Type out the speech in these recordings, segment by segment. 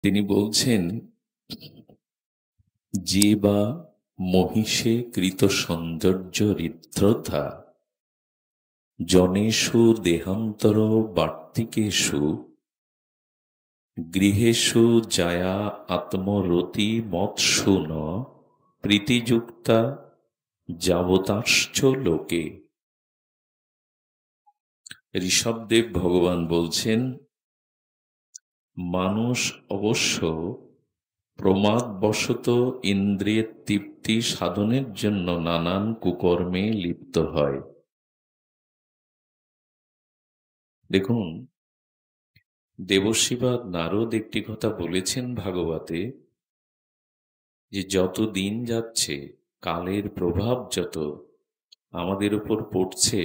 তিনি বলছেন, যে বা মহিষে কৃত সৌন্দর্য হৃদ্রতা জনেষু দেহান্তর বার্তিকেষু গৃহেষু জায়া আত্মরতি মৎসু ন প্রীতিযুক্তা যাবতাশ্চ লোকে। ঋষভদেব ভগবান বলছেন, মানুষ অবশ্য প্রমাদবশত ইন্দ্রিয়ের তৃপ্তি সাধনের জন্য নানান কুকর্মে লিপ্ত হয়। দেখুন, দেবর্ষি নারদ একটি কথা বলেছেন ভাগবতে, যে যত দিন যাচ্ছে কালের প্রভাব যত আমাদের উপর পড়ছে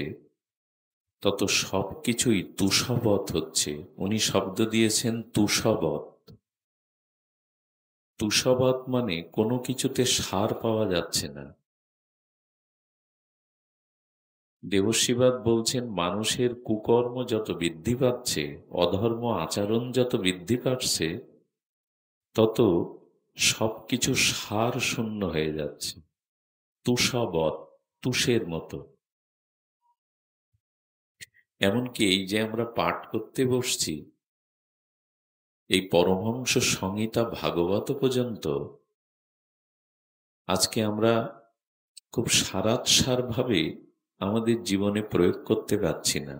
তত সবকিছুই তুষবৎ হচ্ছে। উনি শব্দ দিয়েছেন তুষবৎ। তুষবৎ মানে কোনো কিছুতে সার পাওয়া যাচ্ছে না। দেবর্ষিবাদ বলছেন, মানুষের কুকর্ম যত বৃদ্ধি পাচ্ছে, অধর্ম আচরণ যত বৃদ্ধি পাচ্ছে, তত সবকিছু সার শূন্য হয়ে যাচ্ছে, তুষবৎ, তুষের মতো। এমনকি এই যে আমরা পাঠ করতে বসছি, এই পরমহংস সংহিতা ভাগবত পর্যন্ত আজকে আমরা খুব সারাৎসারভাবে আমাদের জীবনে প্রয়োগ করতে পারছি না।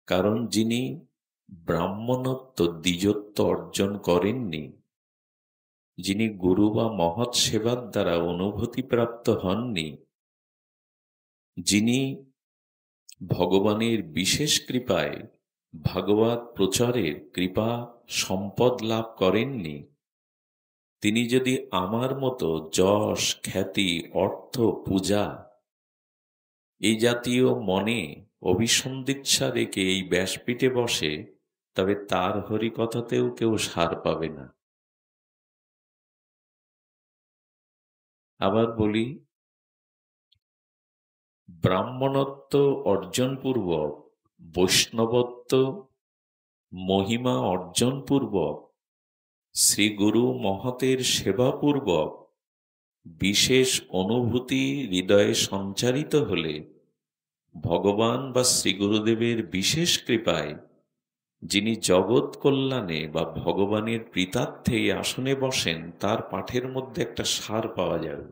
কারণ যিনি ব্রাহ্মণত্ব দ্বিজত্ব অর্জন করেননি, যিনি গুরু বা মহৎ সেবার দ্বারা অনুভূতিপ্রাপ্ত হননি, যিনি ভগবানের বিশেষ কৃপায় ভাগবত প্রচারের কৃপা সম্পদ লাভ করেননি, তিনি যদি আমার মতো যশ খ্যাতি অর্থ পূজা এই জাতীয় মনে অভিসন্ধিৎসা রেখে এই ব্যাসপীঠে বসে, তবে তার হরিকথাতেও কেউ সার পাবে না। আবার বলি, ব্রাহ্মণত্ব অর্জনপূর্বক, বৈষ্ণবত্ব মহিমা অর্জনপূর্বক, শ্রীগুরু মহতের সেবাপূর্বক বিশেষ অনুভূতি হৃদয়ে সঞ্চারিত হলে ভগবান বা শ্রীগুরুদেবের বিশেষ কৃপায় যিনি জগৎ কল্যাণে বা ভগবানের প্রীতার্থে এই আসনে বসেন, তার পাঠের মধ্যে একটা সার পাওয়া যাবে,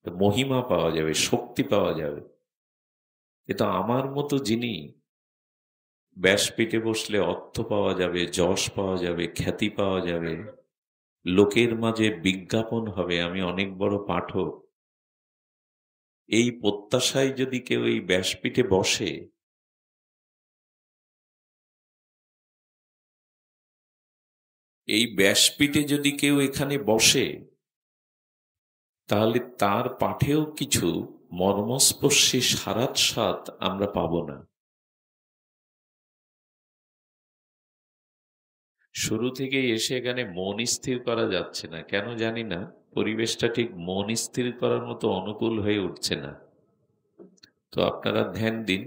মহিমা পাওয়া যাবে, শক্তি পাওয়া যাবে। কিন্তু আমার মতো যিনি ব্যাসপীঠে বসলে অর্থ পাওয়া যাবে, যশ পাওয়া যাবে, খ্যাতি পাওয়া যাবে, লোকের মাঝে বিজ্ঞাপন হবে আমি অনেক বড় পাঠক, এই প্রত্যাশায় যদি কেউ এই ব্যাসপীঠে বসে, এই ব্যাসপীঠে যদি কেউ এখানে বসে, তাহলে তার পাঠেও কিছু মর্মস্পর্শী সারাৎসাত আমরা পাব না। শুরু থেকে এসে এখানে মন স্থির করা যাচ্ছে না, কেন জানি না, পরিবেশটা ঠিক মন স্থির করার মতো অনুকূল হয়ে উঠছে না। তো আপনারা ধ্যান দিন।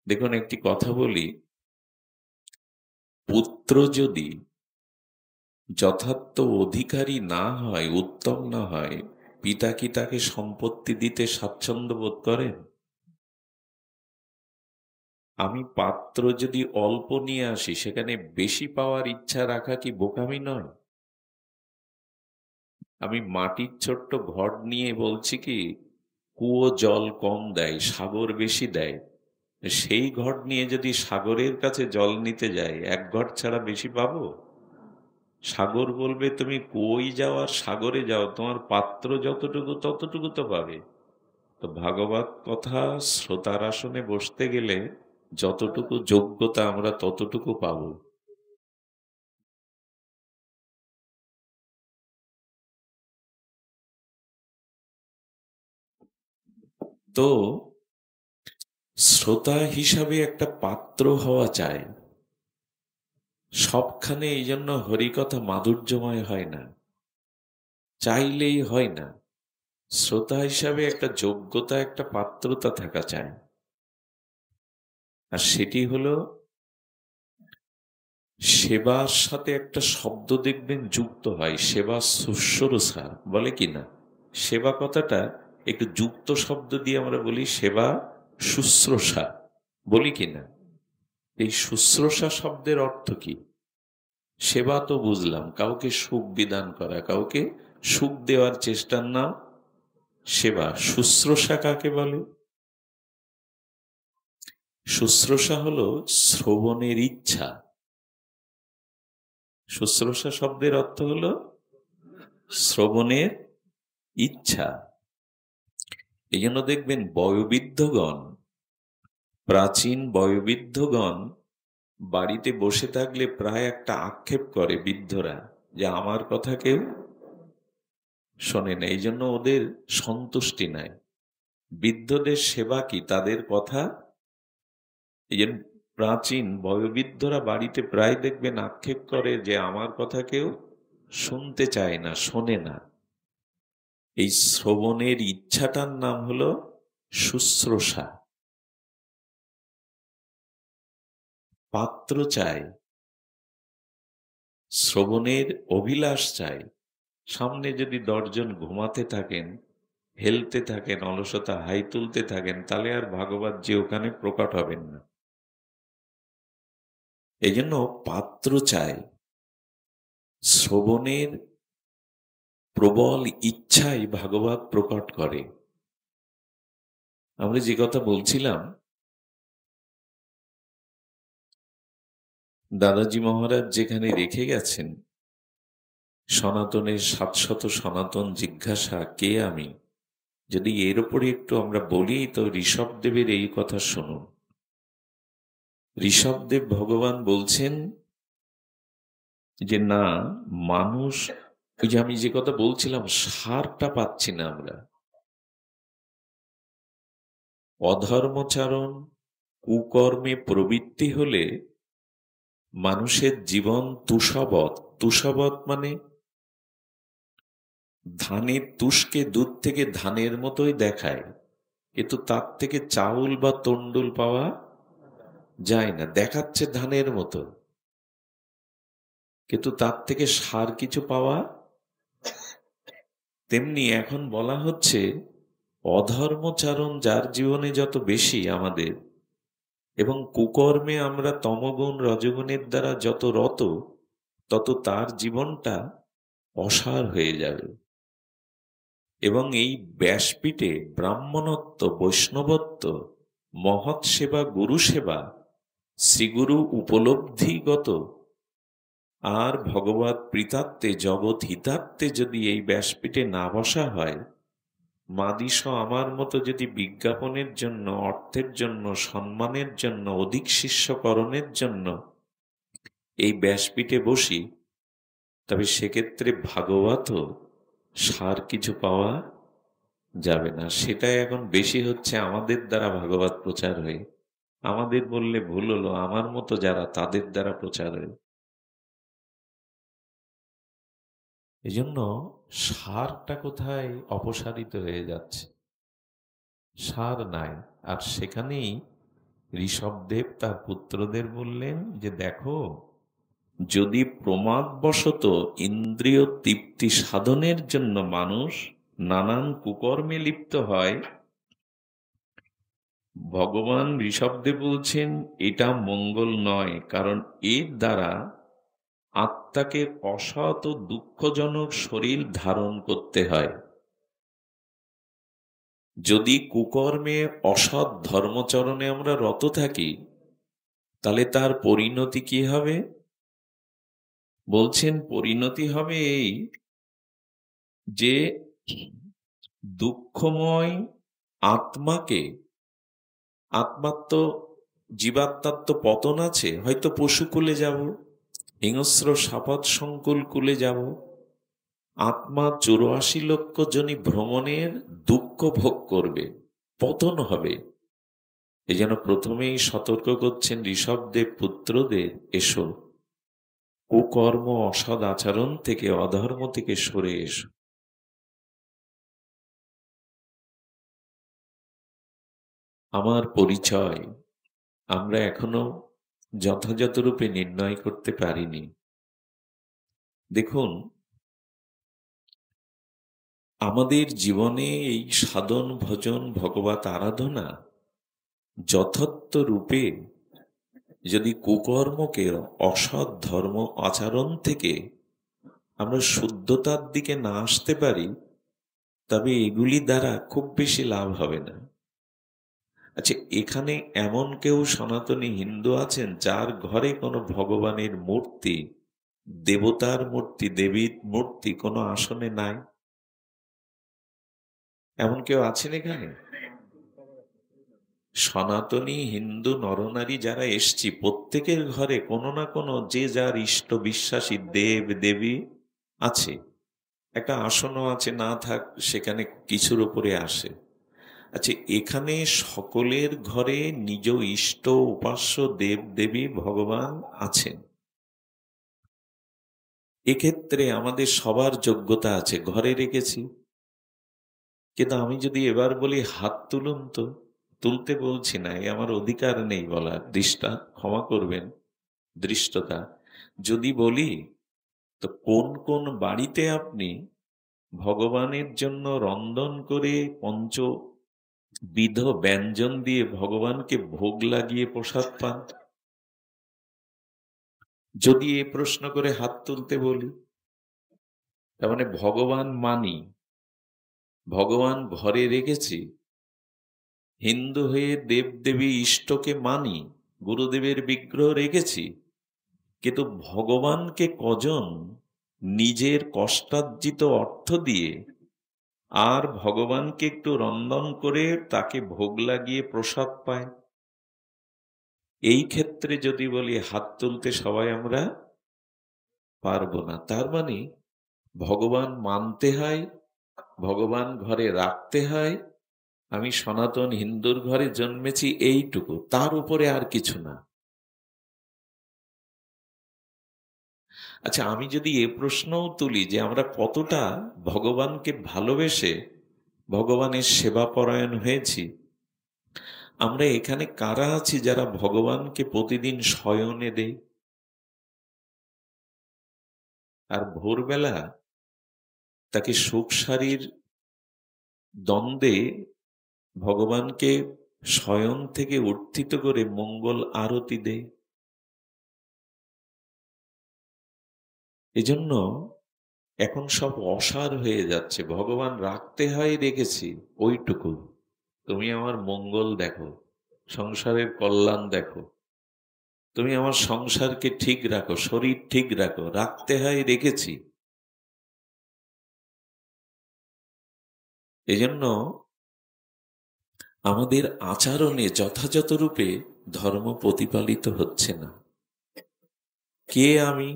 দেখুন, একটি কথা বলি, পুত্র যদি যথার্থ অধিকারী না হয়, উত্তম না হয়, পিতা কি তাকে সম্পত্তি দিতে স্বাচ্ছন্দ্য বোধ করেন? আমি পাত্র যদি অল্প নিয়ে আসি, সেখানে বেশি পাওয়ার ইচ্ছা রাখা কি বোকামি নয়? আমি মাটির ছোট্ট ঘর নিয়ে বলছি কি, কুয়ো জল কম দেয়, সাগর বেশি দেয়, সেই ঘর নিয়ে যদি সাগরের কাছে জল নিতে যাই, এক ঘর ছাড়া বেশি পাবো? সাগর বলবে তুমি কুয়োই যাও আর সাগরে যাও, তোমার পাত্র যতটুকু ততটুকু তো পাবে। তো ভাগবত কথা শ্রোতার আসনে বসতে গেলে যতটুকু যোগ্যতা আমরা ততটুকু পাব। তো শ্রোতা হিসাবে একটা পাত্র হওয়া চাই। সবখানে এই জন্য হরিকথা মাধুর্যময় হয় না, চাইলেই হয় না। শ্রোতা হিসাবে একটা যোগ্যতা, একটা পাত্রতা থাকা চাই। আর সেটি হলো সেবার সাথে একটা শব্দ দেখবেন যুক্ত হয়, সেবা শুশ্রূষা বলে কিনা। সেবা কথাটা একটু যুক্ত শব্দ দিয়ে আমরা বলি সেবা শুশ্রূষা বলি কিনা। এই শুশ্রূষা শব্দের অর্থ কি? সেবা তো বুঝলাম, কাউকে সুখ বিধান করা, কাউকে সুখ দেওয়ার চেষ্টার নাম সেবা। শুশ্রূষা কাকে বলে? শুশ্রূষা হলো শ্রবণের ইচ্ছা। শুশ্রূষা শব্দের অর্থ হলো শ্রবণের ইচ্ছা। এই জন্য দেখবেন বয়োবৃদ্ধগণ, প্রাচীন বয়োবৃদ্ধগণ বাড়িতে বসে থাকলে প্রায় একটা আক্ষেপ করে বৃদ্ধরা, যে আমার কথা কেউ শোনে না। এই জন্য ওদের সন্তুষ্টি নাই। বৃদ্ধদের সেবা কি? তাদের কথা। এই জন্য প্রাচীন বয়োবৃদ্ধরা বাড়িতে প্রায় দেখবেন আক্ষেপ করে যে আমার কথা কেউ শুনতে চায় না, শোনে না। এই শ্রবণের ইচ্ছাটার নাম হলো শুশ্রূষা। পাত্র চাই, শ্রবণের অভিলাষ চাই। সামনে যদি 10 জন ঘুমাতে থাকেন, হেলতে থাকেন, অলসতা হাই তুলতে থাকেন, তাহলে আর ভাগবত যে ওখানে প্রকট হবেন না। এই জন্য পাত্র চাই। শ্রবণের প্রবল ইচ্ছাই ভাগবত প্রকট করে। আমরা যে কথা বলছিলাম, দাদাজি মহারাজ যেখানে রেখে গেছেন সনাতনের 700 সনাতন জিজ্ঞাসা কে আমি, যদি এর উপরে একটু আমরা বলি, তো ঋষভদেবের এই কথা শুনুন। ঋষভদেব ভগবান বলছেন যে না, মানুষ, ওই যে আমি যে কথা বলছিলাম, সারটা পাচ্ছি না আমরা। অধর্মচারণ কুকর্মে প্রবৃত্তি হলে মানুষের জীবন তুষবৎ। তুষবৎ মানে ধানের তুষকে দূর থেকে ধানের মতোই দেখায়, কিন্তু তার থেকে চাউল বা তন্ডুল পাওয়া যায় না। দেখাচ্ছে ধানের মতো, কিন্তু তার থেকে সার কিছু পাওয়া। তেমনি এখন বলা হচ্ছে অধর্মচারণ যার জীবনে যত বেশি আমাদের, এবং কুকর্মে আমরা তমগুণ রজগুণের দ্বারা যত রত, তত তার জীবনটা অসার হয়ে যাবে। এবং এই ব্যাসপীঠে ব্রাহ্মণত্ব, বৈষ্ণবত্ব, মহৎ সেবা, গুরু সেবা, শ্রীগুরু উপলব্ধিগত আর ভগবত প্রীতাত্মে, জগৎ হিতাত্মে যদি এই ব্যাসপীঠে না বসা হয়, মাদিস আমার মতো যদি বিজ্ঞাপনের জন্য, অর্থের জন্য, সম্মানের জন্য, অধিক শিষ্যকরণের জন্য এই ব্যাসপীঠে বসি, তবে সেক্ষেত্রে ভাগবত সার কিছু পাওয়া যাবে না। সেটাই এখন বেশি হচ্ছে আমাদের দ্বারা ভাগবত প্রচার হয়ে। আমাদের বললে ভুল হলো, আমার মতো যারা, তাদের দ্বারা প্রচার হয়ে। এই জন্য সারটা কোথায় অপসারিত হয়ে যাচ্ছে, সার নাই। আর সেখানেই ঋষভদেব তার পুত্রদের বললেন যে দেখো, যদি প্রমাদবশত ইন্দ্রিয় তৃপ্তি সাধনের জন্য মানুষ নানান কুকর্মে লিপ্ত হয়, ভগবান ঋষভদেব বলছেন এটা মঙ্গল নয়। কারণ এর দ্বারা আত্মাকে অসৎ ও দুঃখজনক শরীর ধারণ করতে হয়। যদি কুকর্মে, অসৎ ধর্মচরণে আমরা রত থাকি, তাহলে তার পরিণতি কি হবে? বলছেন পরিণতি হবে এই যে দুঃখময় আত্মাকে, আত্মার তো, জীবাত্মার তো পতন আছে, হয়তো পশুকুলে যাব, হিংস্র সাপদ সংকুল কুলে যাব, আত্মা 84 লক্ষ জনী ভ্রমণের দুঃখ ভোগ করবে, পতন হবে। এই জন্য প্রথমেই সতর্ক করছেন ঋষভদেব পুত্রদের, এসো, কুকর্ম অসৎ আচরণ থেকে, অধর্ম থেকে সরে এসো। আমার পরিচয়, আমরা এখনো যথাযথ রূপে নির্ণয় করতে পারিনি। দেখুন, আমাদের জীবনে এই সাধন ভজন ভগবত আরাধনা যথার্থ রূপে যদি কুকর্মকে, অসৎ ধর্ম আচরণ থেকে আমরা শুদ্ধতার দিকে না আসতে পারি, তবে এগুলি দ্বারা খুব বেশি লাভ হবে না। আচ্ছা, এখানে এমন কেউ সনাতনী হিন্দু আছেন যার ঘরে কোনো ভগবানের মূর্তি, দেবতার মূর্তি, দেবীর মূর্তি কোনো আসনে নাই? এমন কেউ আছেন এখানে? সনাতনী হিন্দু নরনারী যারা এসছি, প্রত্যেকের ঘরে কোনো না কোনো যে যার ইষ্ট বিশ্বাসী দেব দেবী আছে। একটা আসনও আছে, না থাক সেখানে কিছুর উপরে আসে। আচ্ছা, এখানে সকলের ঘরে নিজ ইষ্ট উপাস্য দেব দেবী ভগবান আছেন। এক্ষেত্রে আমাদের সবার যোগ্যতা আছে, ঘরে রেখেছি। কিন্তু আমি যদি এবার বলি হাত তুলুন, তো তুলতে বলছি না, আমার অধিকার নেই বলার, ক্ষমা করবেন দৃষ্টতা। যদি বলি, তো কোন কোন বাড়িতে আপনি ভগবানের জন্য রন্ধন করে পঞ্চবিধ ব্যঞ্জন দিয়ে ভগবানকে ভোগ লাগিয়ে প্রসাদ পান? যদি এ প্রশ্ন করে হাত তুলতে বলি, তার মানে ভগবান মানি, ভগবান ঘরে রেখেছি, হিন্দু হয়ে দেবদেবী ইষ্টকে মানি, গুরুদেবের বিগ্রহ রেখেছি, কিন্তু ভগবানকে কজন নিজের কষ্টার্জিত অর্থ দিয়ে আর ভগবানকে একটু রন্ধন করে তাকে ভোগ লাগিয়ে প্রসাদ পায়? এই ক্ষেত্রে যদি বলি হাত তুলতে সবাই আমরা পারবো না। তার মানে ভগবান মানতে হয়, ভগবান ঘরে রাখতে হয়। আমি সনাতন হিন্দুর ঘরে জন্মেছি, এইটুকু, তার উপরে আর কিছু না। আচ্ছা, আমি যদি এ প্রশ্নও তুলি যে আমরা কতটা ভগবানকে ভালোবেসে ভগবানের সেবা পরায়ণ হয়েছি, আমরা এখানে কারা আছি যারা ভগবানকে প্রতিদিন শয়নে দেই, আর ভোরবেলা তাকে সুখ শারীর দ্বন্দ্বে ভগবানকে শয়ন থেকে উত্থিত করে মঙ্গল আরতি দেয়? এজন্য এখন সব অসার হয়ে যাচ্ছে। ভগবান রাখতে হয় রেখেছি, ওইটুকু, তুমি আমার মঙ্গল দেখো, সংসারের কল্যাণ দেখো, তুমি আমার সংসারকে ঠিক রাখো, শরীর ঠিক রাখো, রাখতে হয় রেখেছি। এজন্য আমাদের আচরণে যথাযথ রূপে ধর্ম প্রতিপালিত হচ্ছে না। কে আমি?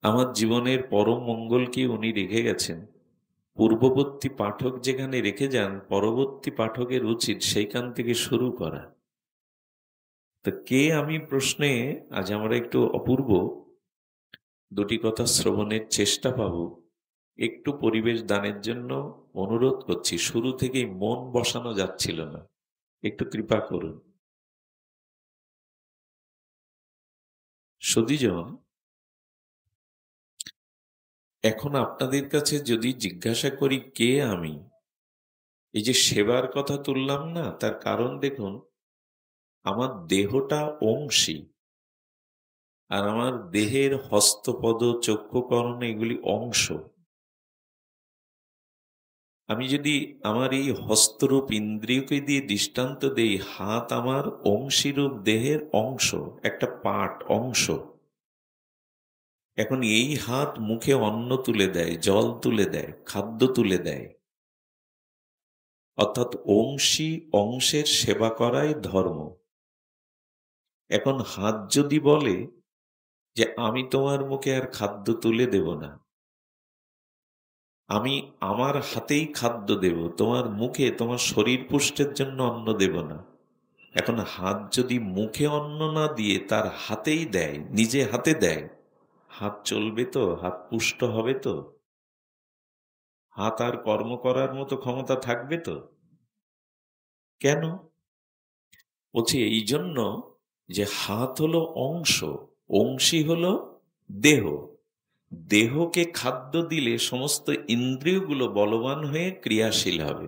আমার জীবনের পরম মঙ্গল কি উনি রেখে গেছেন। পূর্ববর্তী পাঠক যেখানে রেখে যান, পরবর্তী পাঠকের উচিত সেইখান থেকে শুরু করা। তো কে আমি প্রশ্নে আজ আমরা একটু অপূর্ব দুটি কথা শ্রবণের চেষ্টা পাব। একটু পরিবেশ দানের জন্য অনুরোধ করছি, শুরু থেকেই মন বসানো যাচ্ছিল না, একটু কৃপা করুন। সতীজন, এখন আপনাদের কাছে যদি জিজ্ঞাসা করি কে আমি, এই যে সেবার কথা তুললাম না, তার কারণ দেখুন, আমার দেহটা অংশী, আর আমার দেহের হস্তপদ চক্ষুকর্ণ এগুলি অংশ। আমি যদি আমার এই হস্তরূপ ইন্দ্রিয়কে দিয়ে দৃষ্টান্ত দেই, হাত আমার অংশীরূপ দেহের অংশ, একটা পার্ট, অংশ। এখন এই হাত মুখে অন্ন তুলে দেয়, জল তুলে দেয়, খাদ্য তুলে দেয়, অর্থাৎ অংশী অংশের সেবা করাই ধর্ম। এখন হাত যদি বলে যে আমি তোমার মুখে আর খাদ্য তুলে দেব না, আমি আমার হাতেই খাদ্য দেব, তোমার মুখে তোমার শরীর পুষ্টের জন্য অন্ন দেব না। এখন হাত যদি মুখে অন্ন না দিয়ে তার হাতেই দেয়, নিজে হাতে দেয়, হাত চলবে তো? হাত পুষ্ট হবে তো? হাত আর কর্ম করার মতো ক্ষমতা থাকবে তো? কেন? বলছি এই জন্য যে হাত হলো অংশ, অংশী হলো দেহ। দেহকে খাদ্য দিলে সমস্ত ইন্দ্রিয়গুলো বলবান হয়ে ক্রিয়াশীল হবে।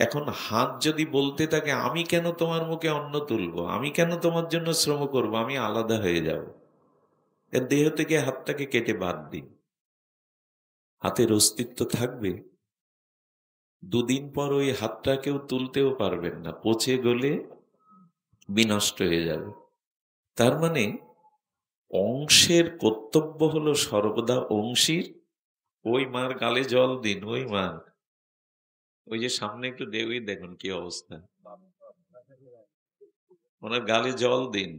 এখন হাত যদি বলতে থাকে আমি কেন তোমার মুখে অন্ন তুলবো, আমি কেন তোমার জন্য শ্রম করব, আমি আলাদা হয়ে যাব, এর দেহ থেকে হাতটাকে কেটে বাদ দিন, হাতের অস্তিত্ব থাকবে? দুদিন পর ওই হাতটা কেউ তুলতেও পারবেন না, পচে গলে বিনষ্ট হয়ে যাবে। তার মানে অংশের কর্তব্য হলো সর্বদা অংশীর। ওই মার গালে জল দিন, ওই মার, ওই যে সামনে একটু দেবই, দেখুন কি অবস্থা, ওনার গালে জল দিন।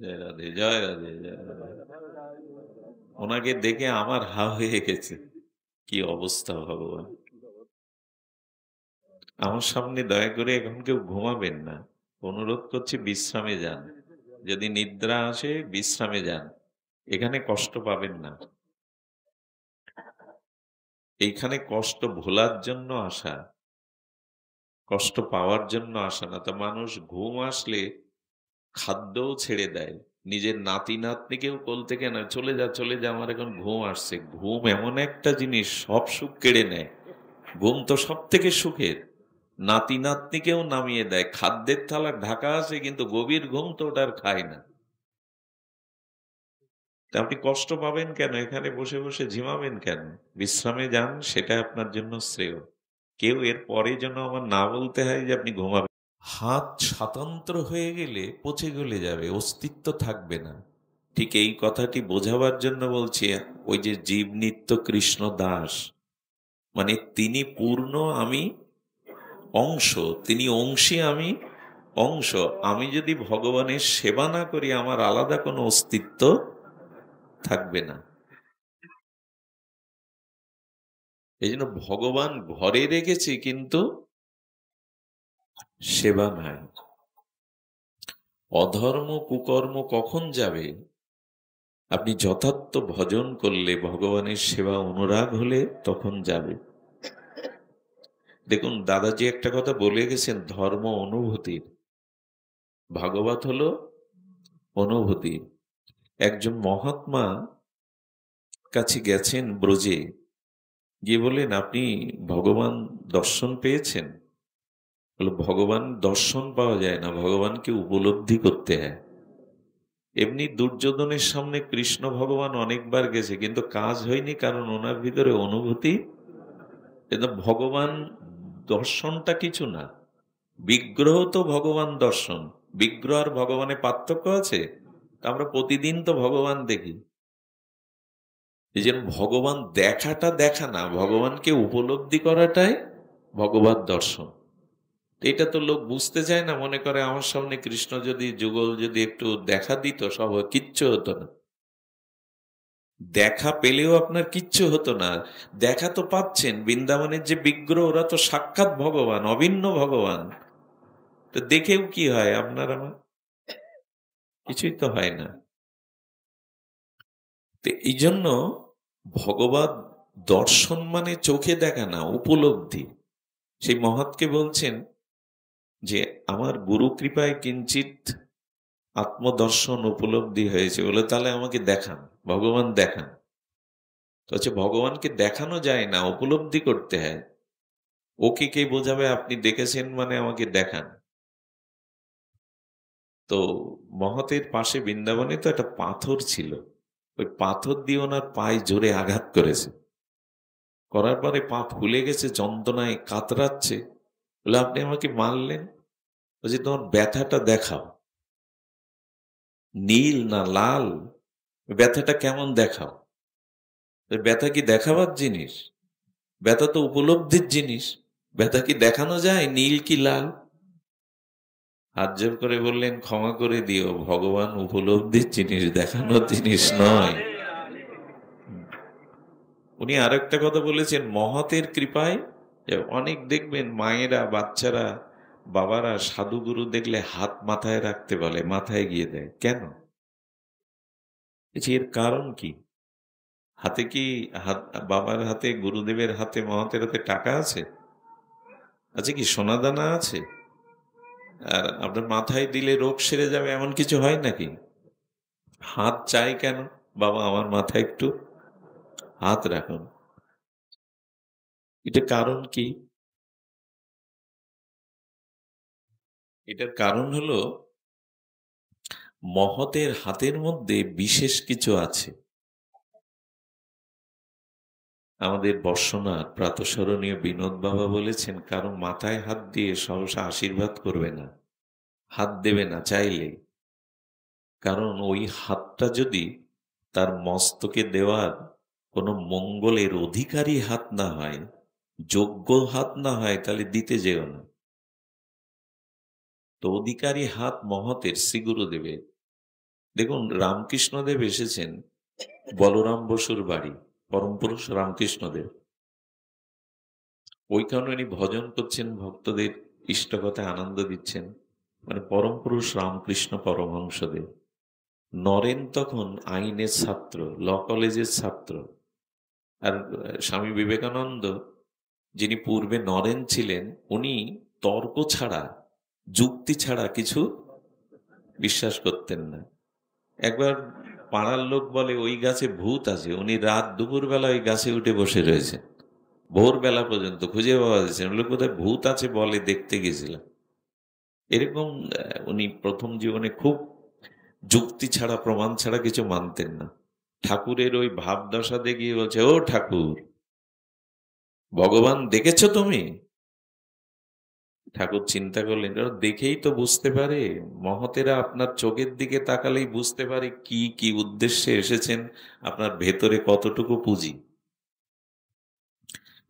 জয় রাধে, জয় রাধে, জয় রাধে। ওনাকে দেখে আমার হা হয়ে গেছে, কি অবস্থা ভগবান। আমার সামনে দয়া করে এখন কেউ ঘুমাবেন না, অনুরোধ করছি বিশ্রামে যান। যদি নিদ্রা আসে বিশ্রামে যান, এখানে কষ্ট পাবেন না। এইখানে কষ্ট ভোলার জন্য আসা, কষ্ট পাওয়ার জন্য আসা না। তো মানুষ ঘুম আসলে খাদ্যও ছেড়ে দেয়, নিজের নাতি নাতনিকেও কোল থেকে না, চলে যা চলে যা, আমার এখন ঘুম আসছে। ঘুম এমন একটা জিনিস সব সুখ কেড়ে নেয়। ঘুম তো সব থেকে সুখের। নাতি নাতনিকেও নামিয়ে দেয়, খাদ্যের থালা ঢাকা আছে কিন্তু গভীর ঘুম তো ওটা আর খায় না। তা আপনি কষ্ট পাবেন কেন? এখানে বসে বসে ঝিমাবেন কেন? বিশ্রামে যান, সেটা আপনার জন্য শ্রেয়। কেউ এর পরে যেন আমার না বলতে হয় যে আপনি ঘুমাবেন। হাত স্বাতন্ত্র হয়ে গেলে পচে গলে যাবে, অস্তিত্ব থাকবে না। ঠিক এই কথাটি বোঝাবার জন্য বলছি, ওই যে জীব নিত্য কৃষ্ণ দাস, মানে তিনি পূর্ণ, আমি অংশ, তিনি অংশী, আমি অংশ। আমি যদি ভগবানের সেবা না করি আমার আলাদা কোনো অস্তিত্ব থাকবে না। এই জন্য ভগবান ঘরে রেখেছি কিন্তু সেবা নাই। অধর্ম কুকর্ম কখন যাবে? আপনি যথার্থ ভজন করলে, ভগবানের সেবা অনুরাগ হলে তখন যাবে। দেখুন দাদাজি একটা কথা বলে গেছেন, ধর্ম অনুভূতির, ভাগবত হলো অনুভূতি। একজন মহাত্মা কাছে গেছেন ব্রজে, গিয়ে বলেন আপনি ভগবান দর্শন পেয়েছেন? বলে ভগবান দর্শন পাওয়া যায় না, ভগবানকে উপলব্ধি করতে হয়। এমনি দুর্যোধনের সামনে কৃষ্ণ ভগবান অনেকবার গেছে কিন্তু কাজ হয়নি, কারণ ওনার ভিতরে অনুভূতি। কিন্তু ভগবান দর্শনটা কিছু না, বিগ্রহ তো ভগবান দর্শন। বিগ্রহ আর ভগবানের পার্থক্য আছে? আমরা প্রতিদিন তো ভগবান দেখি। এই জন্য ভগবান দেখাটা দেখা না, ভগবানকে উপলব্ধি করাটাই ভগবত দর্শন। এটা তো লোক বুঝতে চায় না, মনে করে আমার সামনে কৃষ্ণ যদি যুগল যদি একটু দেখা দিত সব কিচ্ছু হতো না। দেখা পেলেও আপনার কিচ্ছু হতো না। দেখা তো পাচ্ছেন, বৃন্দাবনের যে বিগ্রহ ওরা তো সাক্ষাৎ ভগবান, অভিন্ন ভগবান। তো দেখেও কি হয় আপনার আমার? কিছুই তো হয় না। তো এই জন্য ভগবত দর্শন মানে চোখে দেখা না, উপলব্ধি। সেই মহৎকে বলছেন যে আমার গুরু কৃপায় কিঞ্চিত আত্মদর্শন উপলব্ধি হয়েছে, বলে তাহলে আমাকে দেখান, ভগবান দেখান। তো হচ্ছে ভগবানকে দেখানো যায় না, উপলব্ধি করতে হয়। ওকে কে বোঝাবে আপনি দেখেছেন মানে আমাকে দেখান। তো মহতের পাশে বৃন্দাবনে তো একটা পাথর ছিল, ওই পাথর দিয়ে ওনার পায়ে জোরে আঘাত করেছে, করার পরে পা ফুলে গেছে, যন্ত্রণায় কাতরাচ্ছে। বলে আপনি আমাকে মারলেন, বলছি তোমার ব্যথাটা দেখাও, নীল না লাল, ব্যথাটা কেমন দেখাও। ব্যথা কি দেখাবার জিনিস? ব্যথা তো উপলব্ধির জিনিস। ব্যথা কি দেখানো যায়, নীল কি লাল? হাত জোর করে বললেন ক্ষমা করে দিও, ভগবান উপলব্ধির জিনিস, দেখানোর জিনিস নয়। উনি আরেকটা কথা বলেছেন, মহতের কৃপায় অনেক দেখবেন মায়েরা, বাচ্চারা, বাবারা সাধুগুরু দেখলে হাত মাথায় রাখতে বলে, মাথায় গিয়ে দেয়। কেন? এর কারণ কি? হাতে কি হাত, বাবার হাতে, গুরুদেবের হাতে, মহতের হাতে টাকা আছে? আছে কি সোনাদানা আছে? আর আপনার মাথায় দিলে রোগ সেরে যাবে এমন কিছু হয় নাকি? হাত চাই কেন? বাবা আমার মাথায় একটু হাত রাখুন। এটা কারণ কি? এটার কারণ হলো মহতের হাতের মধ্যে বিশেষ কিছু আছে। আমাদের বর্ষনাথ প্রাতঃস্মরণীয় বিনোদ বাবা বলেছেন, কারো মাথায় হাত দিয়ে সহসা আশীর্বাদ করবে না, হাত দেবে না চাইলে। কারণ ওই হাতটা যদি তার মস্তকে দেওয়ার কোনো মঙ্গলের অধিকারী হাত না হয়, যোগ্য হাত না হয়, তাহলে দিতে যেও না। তো অধিকারী হাত মহতের, শ্রী গুরুদেবের। দেখুন রামকৃষ্ণদেব এসেছেন বলরাম বসুর বাড়ি, পরম পুরুষ রামকৃষ্ণদেব। ওইখানে উনি ভজন করছেন, ভক্তদের ইষ্টকথায় আনন্দ দিচ্ছেন, মানে পরম পুরুষ রামকৃষ্ণ পরমহংসদেব। নরেন তখন আইনের ছাত্র, ল কলেজের ছাত্র। আর স্বামী বিবেকানন্দ, যিনি পূর্বে নরেন ছিলেন, উনি তর্ক ছাড়া, যুক্তি ছাড়া কিছু বিশ্বাস করতেন না। একবার পাড়ার লোক বলে ওই গাছে ভূত আছে, উনি রাত দুপুরবেলা ওই গাছে উঠে বসে রয়েছে, ভোরবেলা পর্যন্ত খুঁজে পাওয়া যাচ্ছে। লোক কোথায় ভূত আছে বলে, দেখতে গেছিলাম। এরকম উনি প্রথম জীবনে খুব যুক্তি ছাড়া, প্রমাণ ছাড়া কিছু মানতেন না। ঠাকুরের ওই ভাবদশা দেখিয়ে বলছে, ও ঠাকুর, ভগবান দেখেছো তুমি? ঠাকুর চিন্তা করলেন, দেখেই তো বুঝতে পারে, মহতেরা আপনার চোখের দিকে তাকালেই বুঝতে পারে কি কি উদ্দেশ্যে এসেছেন, আপনার ভেতরে কতটুকু পুঁজি।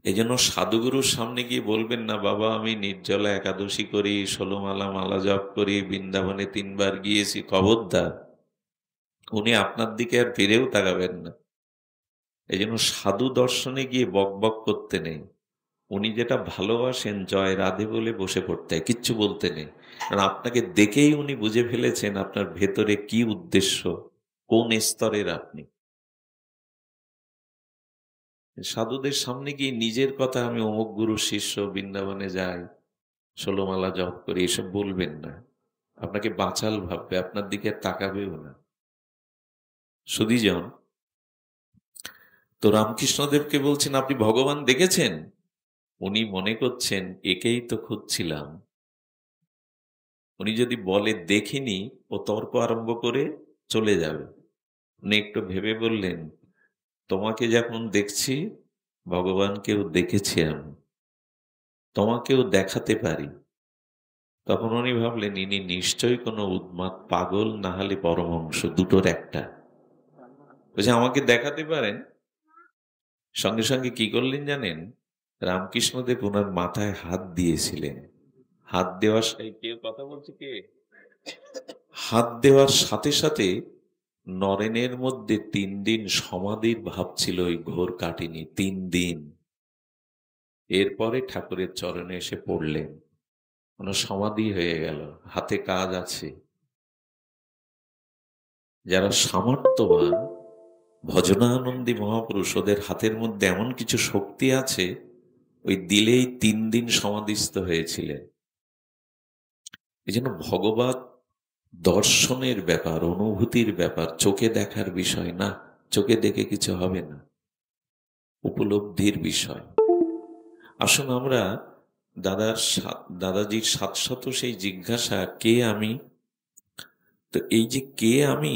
এই জন্য সাধুগুরুর সামনে গিয়ে বলবেন না, বাবা আমি নির্জলা একাদশী করি, 16 মালা মালা জপ করি, বৃন্দাবনে 3 বার গিয়েছি, খবরদার। উনি আপনার দিকে আর ফিরেও তাকাবেন না। এই জন্য সাধু দর্শনে গিয়ে বক বক করতে নেই। উনি যেটা ভালোবাসেন, জয় রাধে বলে বসে পড়তে, কিচ্ছু বলতে নেই। কারণ আপনাকে দেখেই উনি বুঝে ফেলেছেন আপনার ভেতরে কি উদ্দেশ্য, কোন স্তরের আপনি। সাধুদের সামনে গিয়ে নিজের কথা, আমি অমুক গুরুর শিষ্য, বৃন্দাবনে যাই, 16 মালা জপ করি, এসব বলবেন না। আপনাকে বাচাল ভাববে, আপনার দিকে তাকাবেও না। সুধীজন, তো রামকৃষ্ণদেবকে বলছেন, আপনি ভগবান দেখেছেন? উনি মনে করছেন একেই তো খুঁজছিলাম। উনি যদি বলে দেখিনি, ও তর্ক আরম্ভ করে চলে যাবে। উনি একটু ভেবে বললেন, তোমাকে যখন দেখছি, ভগবানকেও দেখেছি আমি, তোমাকেও দেখাতে পারি। তখন উনি ভাবলেন, ইনি নিশ্চয়ই কোনো উন্মাদ পাগল, না হলে পরমহংস, দুটোর একটা। বলছে আমাকে দেখাতে পারেন? সঙ্গে সঙ্গে কি করলেন জানেন? রামকৃষ্ণদেব ওনার মাথায় হাত দিয়েছিলেন। হাত দেওয়ার, কেউ কথা বলছে কে? হাত দেওয়ার সাথে সাথে নরেনের মধ্যে 3 দিন সমাধির ভাব ছিল, ওই ঘোর কাটেনি 3 দিন। এরপরে ঠাকুরের চরণে এসে পড়লেন, ওনার সমাধি হয়ে গেল। হাতে কাজ আছে। যারা সামর্থ্যবান ভজনানন্দী মহাপুরুষ, ওদের হাতের মধ্যে এমন কিছু শক্তি আছে, ওই দিলেই 3 দিন সমাধিস্থ হয়েছিলেন। এই জন্য ভগবত দর্শনের ব্যাপার, অনুভূতির ব্যাপার, চোখে দেখার বিষয় না। চোখে দেখে কিছু হবে না, উপলব্ধির বিষয়। আসুন আমরা দাদাজির 700 সেই জিজ্ঞাসা, কে আমি? তো এই যে কে আমি,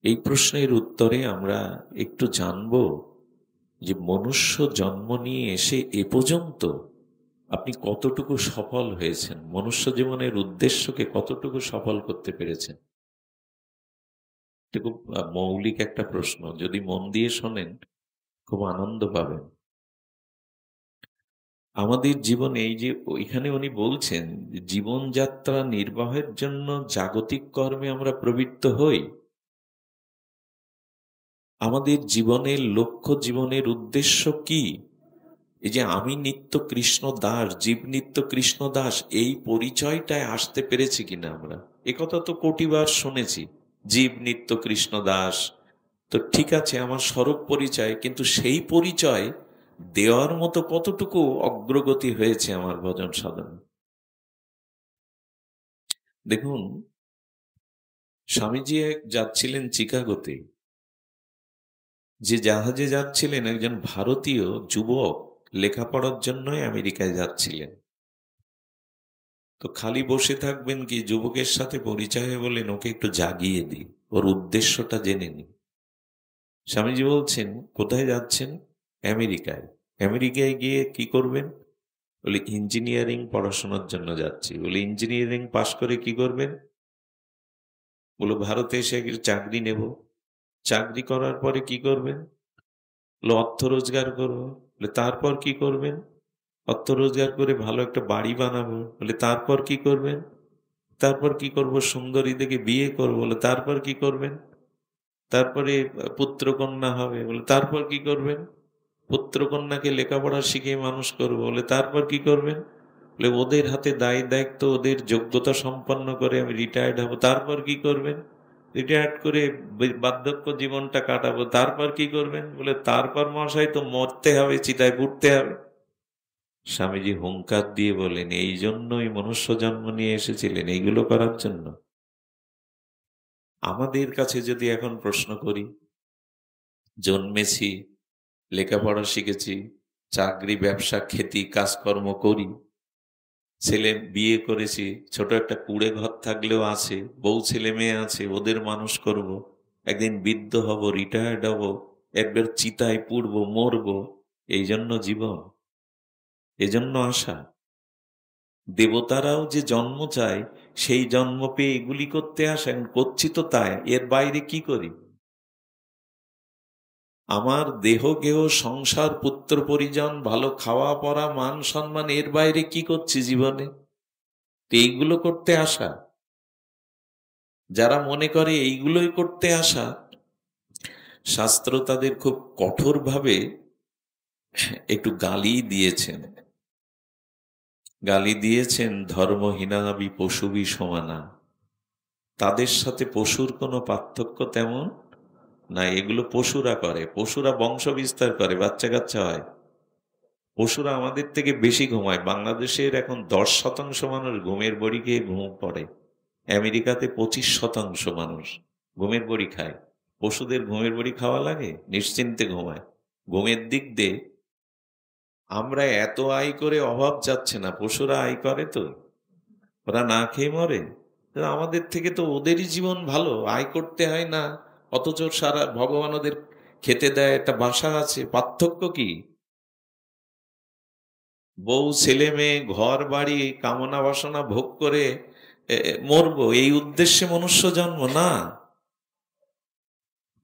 এই প্রশ্নের উত্তরে আমরা একটু জানব যে মনুষ্য জন্ম নিয়ে এসে এ পর্যন্ত আপনি কতটুকু সফল হয়েছেন, মনুষ্য জীবনের উদ্দেশ্যকে কতটুকু সফল করতে পেরেছেন। এটা খুব মৌলিক একটা প্রশ্ন, যদি মন দিয়ে শোনেন খুব আনন্দ পাবেন। আমাদের জীবনে এই যে, ওইখানে উনি বলছেন জীবনযাত্রা নির্বাহের জন্য জাগতিক কর্মে আমরা প্রবৃত্ত হই। আমাদের জীবনের লক্ষ্য, জীবনের উদ্দেশ্য কি? এই যে আমি নিত্য কৃষ্ণ দাস, জীব নিত্য কৃষ্ণ দাস, এই পরিচয়টায় আসতে পেরেছি কিনা আমরা? একথা তো কোটিবার শুনেছি, জীব নিত্য কৃষ্ণ দাস। তো ঠিক আছে, আমার স্বরূপ পরিচয়, কিন্তু সেই পরিচয় দেওয়ার মতো কতটুকু অগ্রগতি হয়েছে আমার ভজন সাধন? দেখুন, স্বামীজি যাচ্ছিলেন চিকাগোতে, যে জাহাজে যাচ্ছিলেন একজন ভারতীয় যুবক লেখাপড়ার জন্যই আমেরিকায় যাচ্ছিলেন। তো খালি বসে থাকবেন কি, যুবকের সাথে পরিচয় হয়ে বললেন ওকে একটু জাগিয়ে দিই, ওর উদ্দেশ্যটা জেনে নি। স্বামীজি বলছেন কোথায় যাচ্ছেন? আমেরিকায়। আমেরিকায় গিয়ে কি করবেন? বলে ইঞ্জিনিয়ারিং পড়াশোনার জন্য যাচ্ছি। বলে ইঞ্জিনিয়ারিং পাশ করে কি করবেন? বলে ভারতে এসে চাকরি নেব। চাকরি করার পরে কি করবেন? বলে অর্থ রোজগার করবো। বলে তারপর কি করবেন? অর্থ রোজগার করে ভালো একটা বাড়ি বানাবো। বলে তারপর কি করবেন? তারপর কি করব? সুন্দরী দেখে বিয়ে করবো। বলে তারপর কি করবেন? তারপরে পুত্রকন্যা হবে। বলে তারপর কি করবেন? পুত্রকন্যাকে লেখাপড়া শিখিয়ে মানুষ করবো। বলে তারপর কি করবেন? বলে ওদের হাতে দায়িত্ব, ওদের যোগ্যতা সম্পন্ন করে আমি রিটায়ার্ড হব। তারপর কি করবেন? রিটায়ার্ড করে বার্ধক্য জীবনটা কাটাবো। তারপর কি করবেন? বলে তারপর মশাই তো মরতে হবে, চিতায় পুড়তে হবে। স্বামীজি হুঙ্কার দিয়ে বলেন, এই জন্যই মনুষ্য জন্ম নিয়ে এসেছিলেন, এইগুলো করার জন্য? আমাদের কাছে যদি এখন প্রশ্ন করি, জন্মেছি, লেখাপড়া শিখেছি, চাকরি ব্যবসা খেতি কাজকর্ম করি, ছেলে বিয়ে করেছি, ছোট একটা কুড়ে ঘর থাকলেও আছে, বউ ছেলে মেয়ে আছে, ওদের মানুষ করব, একদিন বৃদ্ধ হব, রিটায়ার্ড হব, একবার চিতায় পুড়ব, মরব, এই জন্য জীবন, এজন্য আশা। দেবতারাও যে জন্ম চায়, সেই জন্ম পেয়ে এগুলি করতে আসেন, করছি তো তাই, এর বাইরে কি করি? আমার দেহ গেহ সংসার পুত্র পরিজন, ভালো খাওয়া পড়া মান সম্মান, এর বাইরে কি করছি জীবনে? এইগুলো করতে আসা। যারা মনে করে এইগুলোই করতে আসা, শাস্ত্র তাদের খুব কঠোরভাবে একটু গালি দিয়েছেন। গালি দিয়েছেন, ধর্মহীনাবি পশুবি সমানা। তাদের সাথে পশুর কোনো পার্থক্য তেমন না। এগুলো পশুরা করে, পশুরা বংশ বিস্তার করে, বাচ্চা কাচ্চা হয়। পশুরা আমাদের থেকে বেশি ঘুমায়। বাংলাদেশের এখন 10% মানুষ ঘুমের বড়ি খেয়ে ঘুম পড়ে। আমেরিকাতে 25% মানুষ ঘুমের বড়ি খায়। পশুদের ঘুমের বড়ি খাওয়া লাগে, নিশ্চিন্তে ঘুমায়। ঘুমের দিক দিয়ে আমরা এত আয় করে অভাব যাচ্ছে না, পশুরা আয় করে তো, ওরা না খেয়ে মরে। আমাদের থেকে তো ওদেরই জীবন ভালো, আয় করতে হয় না, অথচ সারা ভগবান ওদের খেতে দেয়, একটা বাসা আছে। পার্থক্য কি? বউ ছেলে মেয়ে ঘর বাড়ি কামনা বাসনা ভোগ করে মরবো, এই উদ্দেশ্যে মনুষ্য জন্ম না।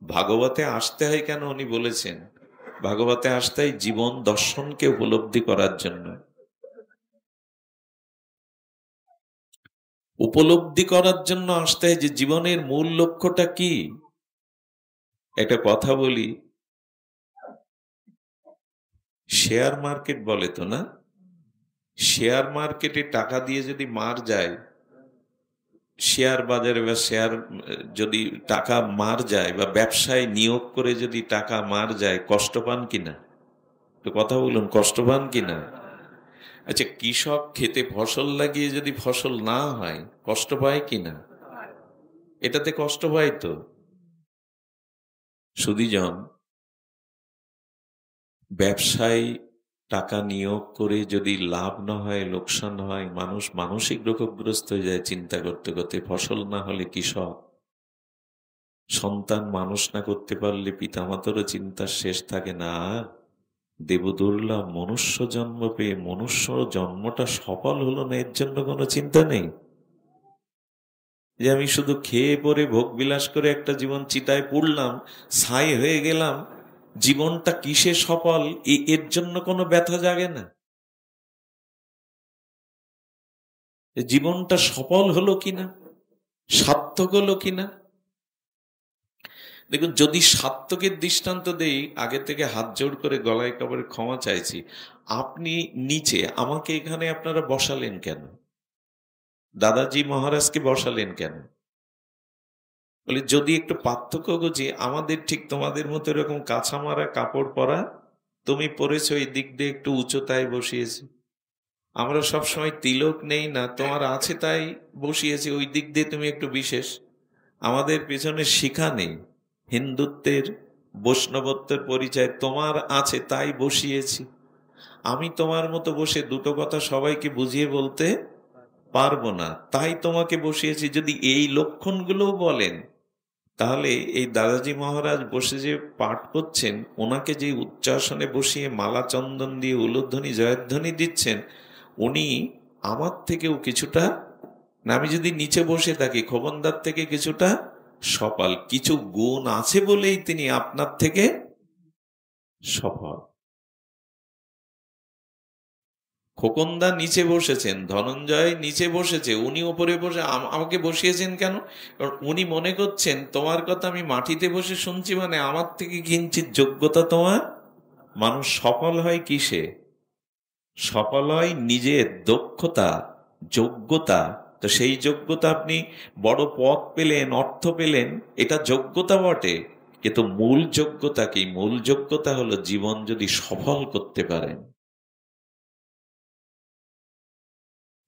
ভাগবতে আসতে হয় কেন উনি বলেছেন? ভাগবতে আসতে হয় জীবন দর্শনকে উপলব্ধি করার জন্য। উপলব্ধি করার জন্য আসতে হয় যে জীবনের মূল লক্ষ্যটা কি। একটা কথা বলি, শেয়ার মার্কেট বলে তো না, শেয়ার মার্কেটে টাকা দিয়ে যদি মার যায়, শেয়ার বাজারে বা শেয়ার যদি টাকা মার যায়, বা ব্যবসায় নিয়োগ করে যদি টাকা মার যায়, কষ্ট পান কিনা? তো কথা বলুন, কষ্ট পান কিনা? আচ্ছা, কৃষক খেতে ফসল লাগিয়ে যদি ফসল না হয়, কষ্ট পায় কিনা? এটাতে কষ্ট পায় তো। সুধীজন, ব্যবসায় টাকা নিয়োগ করে যদি লাভ না হয়, লোকসান হয়, মানুষ মানসিক রোগগ্রস্ত হয়ে যায় চিন্তা করতে করতে। ফসল না হলে কৃষক, সন্তান মানুষ না করতে পারলে পিতামাতারও চিন্তার শেষ থাকে না। দেবদুর্লভ মনুষ্য জন্ম পেয়ে মনুষ্য জন্মটা সফল হলো না, এর জন্য কোনো চিন্তা নেই। যে আমি শুধু খেয়ে পরে ভোগ বিলাস করে একটা জীবন চিতায় পুড়লাম, ছাই হয়ে গেলাম, জীবনটা কিসে সফল, এর জন্য কোনো ব্যথা জাগে না। জীবনটা সফল হলো কিনা, সার্থক হলো কিনা। দেখুন, যদি সার্থকের দৃষ্টান্ত দেই, আগে থেকে হাত জোড় করে গলায় কাপড়ে ক্ষমা চাইছি। আপনি নিচে, আমাকে এখানে আপনারা বসালেন কেন? দাদাজি মহারাজকে বসালেন কেন? বলে যদি একটু পার্থক্য বুঝি, আমাদের ঠিক তোমাদের মতো এরকম কাঁচা মারা কাপড় পরা, তুমি পরেছো এই দিক দিয়ে একটু উচ্চতায় বসিয়েছি। আমরা সব সময় তিলক নেই না, তোমার আছে তাই বসিয়েছি, ওই দিক দিয়ে তুমি একটু বিশেষ। আমাদের পেছনে শিখা নেই হিন্দুত্বের, বৈষ্ণবত্বের পরিচয়, তোমার আছে তাই বসিয়েছি। আমি তোমার মতো বসে দুটো কথা সবাইকে বুঝিয়ে বলতে পারবো না, তাই তোমাকে বসিয়েছি। যদি এই লক্ষণগুলোও বলেন, তাহলে এই দাদাজি মহারাজ বসে যে পাঠ করছেন, ওনাকে যে উচ্চাসনে বসিয়ে মালা চন্দন দিয়ে উলুধ্বনি জয়ধ্বনি দিচ্ছেন, উনি আমার থেকেও কিছুটা, না আমি যদি নিচে বসে থাকি খোকনদার থেকে কিছুটা সফল, কিছু গুণ আছে বলেই তিনি আপনার থেকে সফল। খোকনদা নিচে বসেছেন, ধনঞ্জয় নিচে বসেছে, উনি ওপরে বসে আমাকে বসিয়েছেন কেন? কারণ উনি মনে করছেন তোমার কথা আমি মাটিতে বসে শুনছি, মানে আমার থেকে কিঞ্চিত যোগ্যতা তোমার। মানুষ সফল হয় কিসে? সফল হয় নিজের দক্ষতা, যোগ্যতা। তো সেই যোগ্যতা, আপনি বড় পদ পেলেন, অর্থ পেলেন, এটা যোগ্যতা বটে, কিন্তু মূল যোগ্যতা কি? মূল যোগ্যতা হলো জীবন যদি সফল করতে পারেন।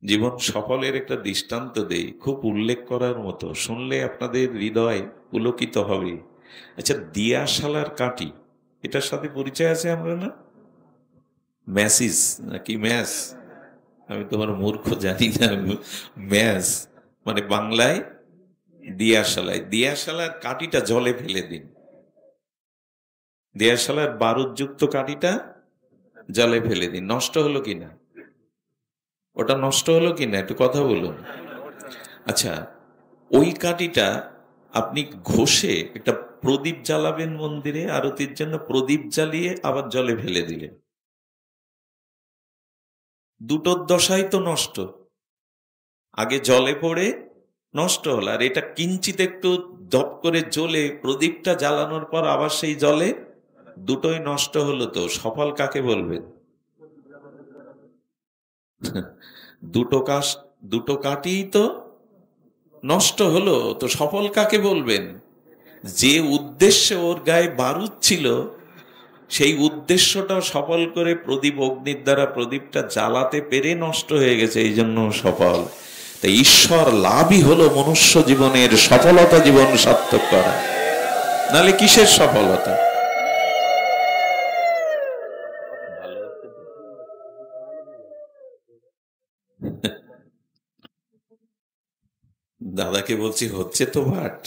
জীবন সফলের একটা দৃষ্টান্ত দেই, খুব উল্লেখ করার মতো, শুনলে আপনাদের হৃদয় পুলকিত হবে। আচ্ছা, দিয়াশালার কাঠি, এটার সাথে পরিচয় আছে আমরা না? ম্যাসিস নাকি ম্যাস, আমি তোমার মূর্খ জানি না। ম্যাস মানে বাংলায় দিয়াশালায়। দিয়াশালার কাঠিটা জলে ফেলে দিন, দিয়াশালার বারুদযুক্ত কাঠিটা জলে ফেলে দিন, নষ্ট হলো কিনা? ওটা নষ্ট হলো কিনা একটু কথা বলুন। আচ্ছা, ওই কাঠিটা আপনি ঘষে একটা প্রদীপ জ্বালাবেন মন্দিরে, আরতির জন্য প্রদীপ জ্বালিয়ে আবার জলে ফেলে দিলেন, দুটোর দশাই তো নষ্ট। আগে জলে পড়ে নষ্ট হলো, আর এটা কিঞ্চিত একটু ধপ করে জ্বলে প্রদীপটা জ্বালানোর পর আবার সেই জলে, দুটোই নষ্ট হলো। তো সফল কাকে বলবেন? দুটো কাঠই তো নষ্ট হলো, তো সফল কাকে বলবেন? যে উদ্দেশ্যে ওর গায়ে বারুদ ছিল, সেই উদ্দেশ্যটাও সফল করে প্রদীপ, অগ্নির দ্বারা প্রদীপটা জ্বালাতে পেরে নষ্ট হয়ে গেছে, এই জন্য সফল। তাই ঈশ্বর লাভই হলো মনুষ্য জীবনের সফলতা, জীবন সার্থক করা। নাহলে কিসের সফলতা? দাদাকে বলছি হচ্ছে তো পাঠ।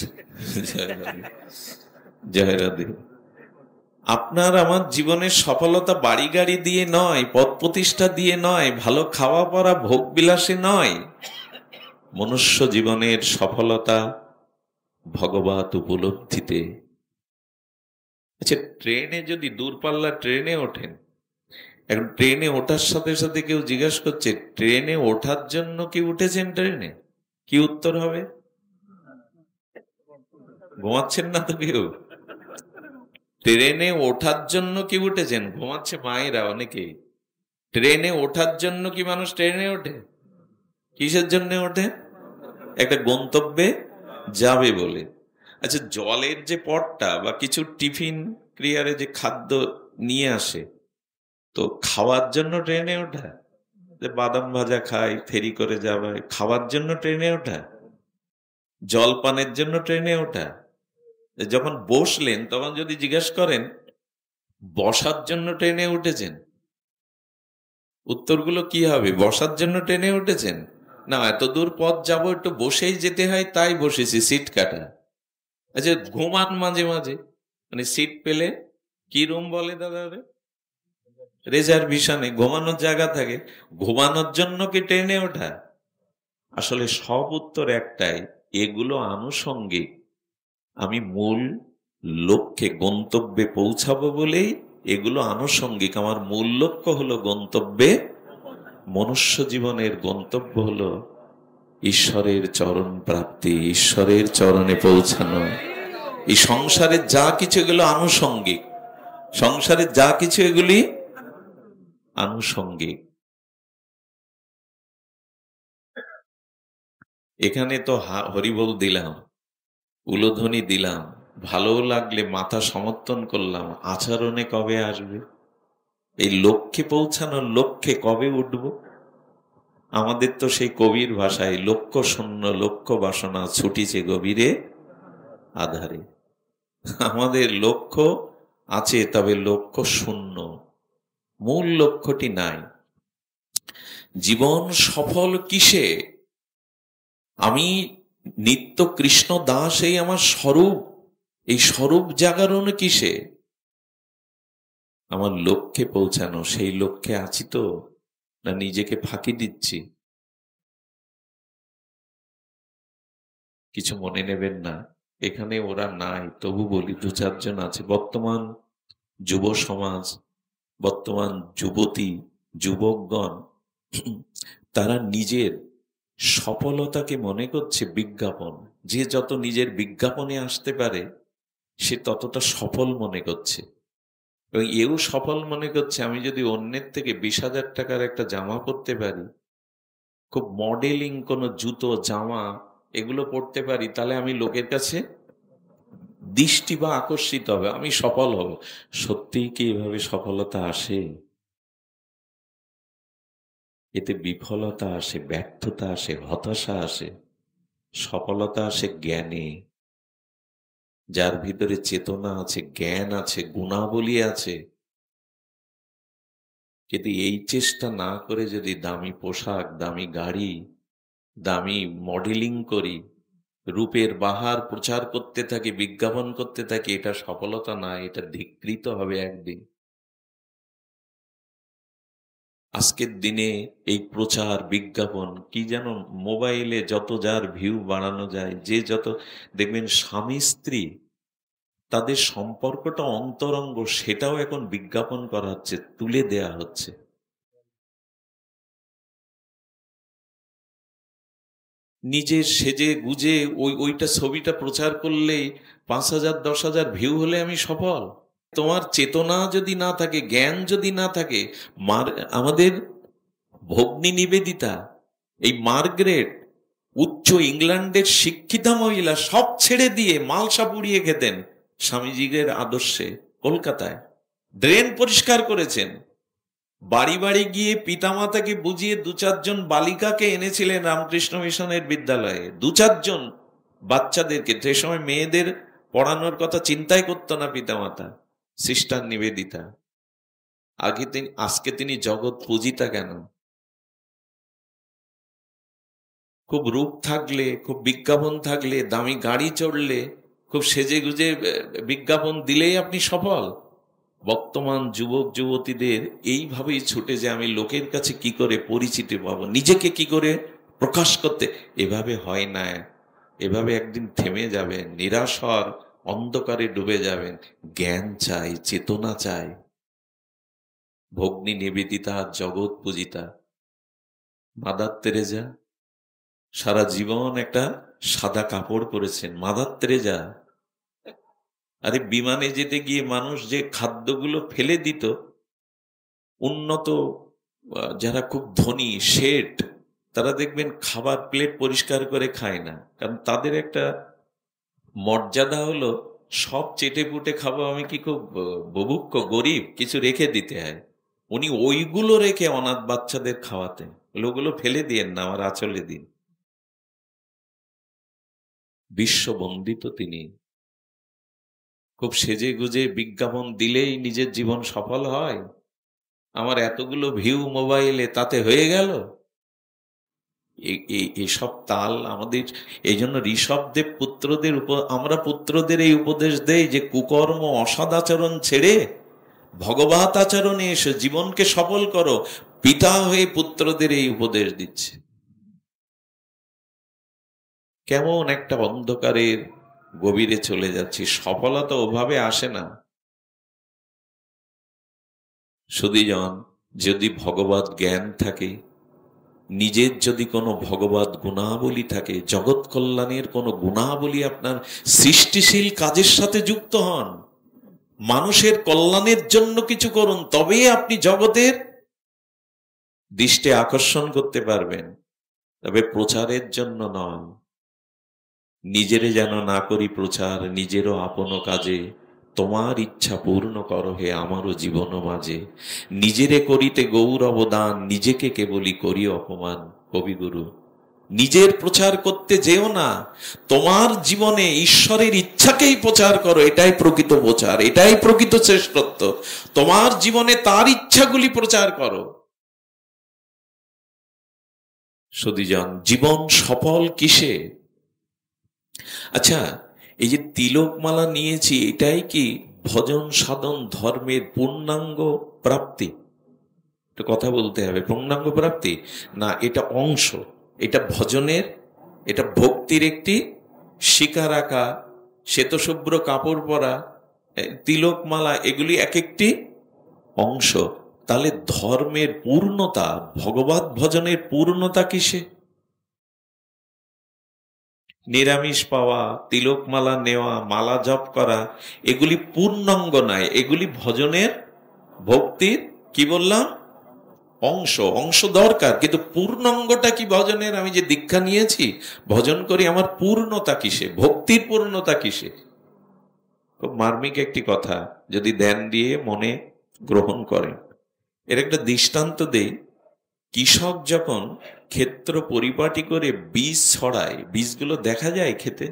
জয় রাধে। আপনার আমার জীবনের সফলতা বাড়ি গাড়ি দিয়ে নয়, পদ প্রতিষ্ঠা দিয়ে নয়, ভালো খাওয়া পরা ভোগ বিলাসে নয়। মনুষ্য জীবনের সফলতা ভগবত উপলব্ধিতে। আচ্ছা, ট্রেনে যদি দূরপাল্লা ট্রেনে ওঠেন, এখন ট্রেনে ওঠার সাথে সাথে কেউ জিজ্ঞাসা করছে ট্রেনে ওঠার জন্য কি উঠেছেন ট্রেনে? কি উত্তর হবে? ঘুমাচ্ছেন না তো কেউ? ট্রেনে ওঠার জন্য কি উঠেছেন? ঘুমাচ্ছে মায়েরা অনেকেই। ট্রেনে ওঠার জন্য কি মানুষ ট্রেনে ওঠে? কিসের জন্য ওঠে? একটা গন্তব্যে যাবে বলে। আচ্ছা, জলের যে পটটা বা কিছু টিফিন ক্রিয়ারে যে খাদ্য নিয়ে আসে, তো খাওয়ার জন্য ট্রেনে ওঠা? যে বাদাম ভাজা খাই, ফেরি করে যাবে, খাওয়ার জন্য ট্রেনে ওঠা? জলপানের জন্য ট্রেনে ওঠা? যখন বসলেন তখন যদি জিজ্ঞেস করেন বসার জন্য ট্রেনে উঠেছেন, উত্তরগুলো কি হবে? বসার জন্য ট্রেনে উঠেছেন? না, এত দূর পথ যাবো, একটু বসেই যেতে হয় তাই বসেছি, সিট কাটা। আচ্ছা, ঘুমান মাঝে মাঝে, মানে সিট পেলে কি রুম বলে দাদা? রিজার্ভেশনে ঘুমানোর জায়গা থাকে, ঘুমানোর জন্য কি ট্রেনে ওঠা? আসলে সব উত্তর একটাই, এগুলো আনুষঙ্গিক। আমি মূল লক্ষ্যে গন্তব্যে পৌঁছাবো বলেই এগুলো আনুষঙ্গিক। আমার মূল লক্ষ্য হলো গন্তব্যে, মনুষ্য জীবনের গন্তব্য হলো ঈশ্বরের চরণ প্রাপ্তি, ঈশ্বরের চরণে পৌঁছানো। এই সংসারের যা কিছু এগুলো আনুষঙ্গিক, সংসারের যা কিছু এগুলি আনুষঙ্গিক। এখানে তো হরিবোল দিলাম, উলোধ্বনি দিলাম, ভালো লাগলে মাথা সমর্থন করলাম, আচরণে কবে আসবে? এই লক্ষ্যে পৌঁছানোর লক্ষ্যে কবে উঠবো? আমাদের তো সেই কবির ভাষায় লক্ষ্য শূন্য লক্ষ্য বাসনা ছুটিছে গভীরে আধারে। আমাদের লক্ষ্য আছে, তবে লক্ষ্য শূন্য, মূল লক্ষ্যটি নাই। জীবন সফল কিসে? আমি নিত্য কৃষ্ণ দাস, এই আমার স্বরূপ, এই স্বরূপ জাগরণ কিসে? আমার লক্ষ্যে পৌঁছানো। সেই লক্ষ্যে আছি তো, না নিজেকে ফাঁকি দিচ্ছি? কিছু মনে নেবেন না, এখানে ওরা নাই, তবু বলি দু চারজন আছে। বর্তমান যুব সমাজ, বর্তমান যুবতী যুবকগণ, তারা নিজের সফলতাকে মনে করছে বিজ্ঞাপন। যে যত নিজের বিজ্ঞাপনে আসতে পারে সে ততটা সফল মনে করছে। এবং এও সফল মনে করছে আমি যদি অন্যের থেকে 20,000 টাকার একটা জামা পরতে পারি, খুব মডেলিং কোনো জুতো জামা এগুলো পরতে পারি, তাহলে আমি লোকের কাছে দৃষ্টি বা আকর্ষিত হবে, আমি সফল হব। সত্যিই কি এভাবে সফলতা আসে? এতে বিফলতা আসে, ব্যর্থতা আসে, হতাশা আসে। সফলতা আসে জ্ঞানে। যার ভিতরে চেতনা আছে, জ্ঞান আছে, গুণাবলী আছে। কিন্তু এই চেষ্টা না করে যদি দামি পোশাক, দামি গাড়ি, দামি মডেলিং করি, রূপের বাহার প্রচার করতে থাকি, বিজ্ঞাপন করতে থাকি, এটা সফলতা না, এটা ধিক্কৃত হবে একদিন। আজকের দিনে এই প্রচার বিজ্ঞাপন কি যেন, মোবাইলে যত যার ভিউ বাড়ানো যায়, যে যত দেখবেন স্বামী স্ত্রী তাদের সম্পর্কটা অন্তরঙ্গ, সেটাও এখন বিজ্ঞাপন করা হচ্ছে, তুলে দেয়া হচ্ছে। নিজের সেজে গুজে ওইটা ছবিটা প্রচার করলেই 5,000 10,000 ভিউ হলে আমি সফল। তোমার চেতনা যদি না থাকে, জ্ঞান যদি না থাকে, আমাদের ভগ্নী নিবেদিতা, এই মার্গারেট, উচ্চ ইংল্যান্ডের শিক্ষিতা মহিলা, সব ছেড়ে দিয়ে মালসা পুড়িয়ে খেতেন স্বামীজির আদর্শে। কলকাতায় ড্রেন পরিষ্কার করেছেন, বাড়ি বাড়ি গিয়ে পিতামাতাকে বুঝিয়ে 2-4 জন বালিকাকে এনেছিলেন রামকৃষ্ণ মিশনের বিদ্যালয়ে। 2-4 জন বাচ্চাদেরকে, সে সময় মেয়েদের পড়ানোর কথা চিন্তাই করতো না পিতামাতা। সিস্টার নিবেদিতা। আজকে তিনি জগৎ পূজিতা কেন? খুব রূপ থাকলে, খুব বিজ্ঞাপন থাকলে, দামি গাড়ি চড়লে, খুব সেজে গুজে বিজ্ঞাপন দিলেই আপনি সফল। বর্তমান যুবক যুবতীদের এইভাবেই ছুটে যে আমি লোকের কাছে কি করে পরিচিতি পাবো, নিজেকে কি করে প্রকাশ করতে। এভাবে হয় না। এভাবে একদিন থেমে যাবেন, নিরাশ হওয়ার অন্ধকারে ডুবে যাবেন। জ্ঞান চাই, চেতনা চাই। ভগ্নী নিবেদিতা, জগৎ পূজিতা মাদার তেরেজা সারা জীবন একটা সাদা কাপড় পরেছেন। মাদার তেরেজা, আরে বিমানে যেতে গিয়ে মানুষ যে খাদ্যগুলো ফেলে দিত, উন্নত যারা খুব ধনী শেঠ, তারা দেখবেন খাবার প্লেট পরিষ্কার করে খায় না, কারণ তাদের একটা মর্যাদা হলো সব চেটে পুটে খাবো আমি, কি খুব বুভুক্ষ গরিব, কিছু রেখে দিতে হয়। উনি ওইগুলো রেখে অনাথ বাচ্চাদের খাওয়াতেন। ওগুলো ফেলে দিয়েন না, আমার আঁচলে দিন। বিশ্ববন্দিত তিনি। খুব সেজে গুজে বিজ্ঞাপন দিলেই নিজের জীবন সফল হয়? আমার এতগুলো ভিউ মোবাইলে, তাতে হয়ে গেল? এইসব তাল আমাদের। এই জন্য ঋষভদেব পুত্রদের আমরা পুত্রদের এই উপদেশ দেই যে কুকর্ম অসদাচরণ ছেড়ে ভগবত আচরণে এসে জীবনকে সফল করো। পিতা হয়ে পুত্রদের এই উপদেশ দিচ্ছে। কেমন একটা অন্ধকারের গভীরে চলে যাচ্ছি। সফলতা ওভাবে আসে না। সুধীজন, যদি ভগবত জ্ঞান থাকে, নিজের যদি কোনো ভগবত গুণাবলী থাকে, জগৎ কল্যাণের কোনো গুণাবলী আপনার সৃষ্টিশীল কাজের সাথে যুক্ত হন, মানুষের কল্যাণের জন্য কিছু করুন, তবেই আপনি জগতের দৃষ্টি আকর্ষণ করতে পারবেন। তবে প্রচারের জন্য নয়। নিজেরে যেন না করি প্রচার, নিজেরও আপন কাজে তোমার ইচ্ছা পূর্ণ করো হে আমারও জীবন মাঝে। নিজেরে করিতে গৌরব দান, নিজেকে কেবলই করি অপমান। কবিগুরু, নিজের প্রচার করতে যেও না, তোমার জীবনে ঈশ্বরের ইচ্ছাকেই প্রচার করো, এটাই প্রকৃত প্রচার, এটাই প্রকৃত শ্রেষ্ঠত্ব। তোমার জীবনে তার ইচ্ছাগুলি প্রচার করো। সুধীজন, জীবন সফল কিসে? আচ্ছা, এই যে তিলকমালা নিয়েছি, এটাই কি ভজন সাধন ধর্মের পূর্ণাঙ্গ প্রাপ্তি? কথা বলতে হবে, পূর্ণাঙ্গ প্রাপ্তি না, এটা অংশ, এটা ভজনের, এটা ভক্তির একটি শিকার আঁকা, শ্বেতশুভ্র কাপড় পরা, তিলকমালা, এগুলি এক একটি অংশ। তাহলে ধর্মের পূর্ণতা, ভগবত ভজনের পূর্ণতা কিসে? নিরামিষ পাওয়া, তিলকমালা নেওয়া, মালা জপ করা, এগুলি পূর্ণাঙ্গ নয়, এগুলি ভজনের, ভক্তির, কি বললাম, অংশ। অংশ দরকার, কিন্তু পূর্ণাঙ্গটা কি ভজনের? আমি যে দীক্ষা নিয়েছি, ভজন করি, আমার পূর্ণতা কিসে? ভক্তির পূর্ণতা কিসে? খুব মার্মিক একটি কথা, যদি ধ্যান দিয়ে মনে গ্রহণ করেন। এর একটা দৃষ্টান্ত দেই। কৃষক যখন ক্ষেত্র পরিপাটি করে বীজ ছড়ায়, বীজগুলো দেখা যায় খেতে,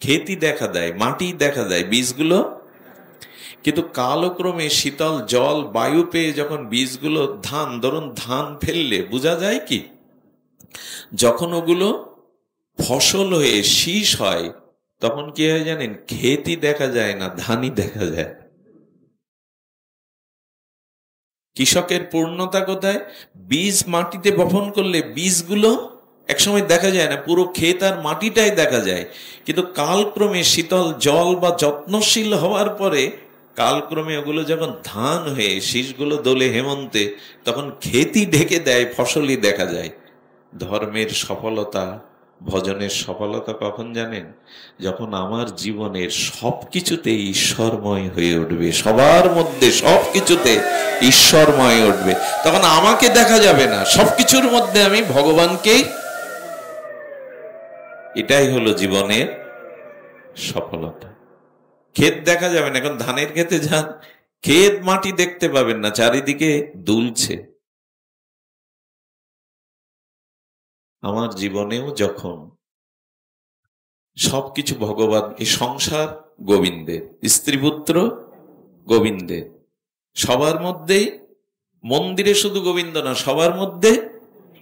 ক্ষেতই দেখা দেয়, মাটি দেখা দেয়, বীজগুলো, কিন্তু কালক্রমে শীতল জল বায়ু পেয়ে যখন বীজগুলো, ধান ধরুন, ধান ফেললে বোঝা যায় কি? যখন ওগুলো ফসল হয়ে শীষ হয়, তখন কি হয় জানেন? ক্ষেতই দেখা যায় না, ধানই দেখা যায়। কৃষকের পূর্ণতা কোথায়? বীজ মাটিতে বপন করলে বীজগুলো একসময় দেখা যায় না, পুরো ক্ষেত আর মাটিটাই দেখা যায়। কিন্তু কালক্রমে শীতল জল বা যত্নশীল হওয়ার পরে, কালক্রমে ওগুলো যখন ধান হয়ে শীষগুলো দোলে হেমন্তে, তখন ক্ষেতই ঢেকে দেয়, ফসলই দেখা যায়। ধর্মের সফলতা, ভজনের সফলতা কখন জানেন? যখন আমার জীবনের সবকিছুতে ঈশ্বরময় হয়ে উঠবে, সবার মধ্যে সবকিছুতে ঈশ্বরময় উঠবে, তখন আমাকে দেখা যাবে না, সবকিছুর মধ্যে আমি ভগবানকেই। এটাই হলো জীবনের সফলতা। ক্ষেত দেখা যাবে না, এখন ধানের ক্ষেতে যান, ক্ষেত মাটি দেখতে পাবেন না, চারিদিকে দুলছে। আমার জীবনেও যখন সবকিছু ভগবান, এই সংসার গোবিন্দের, স্ত্রীপুত্র গোবিন্দের, সবার মধ্যেই, মন্দিরে শুধু গোবিন্দ না, সবার মধ্যে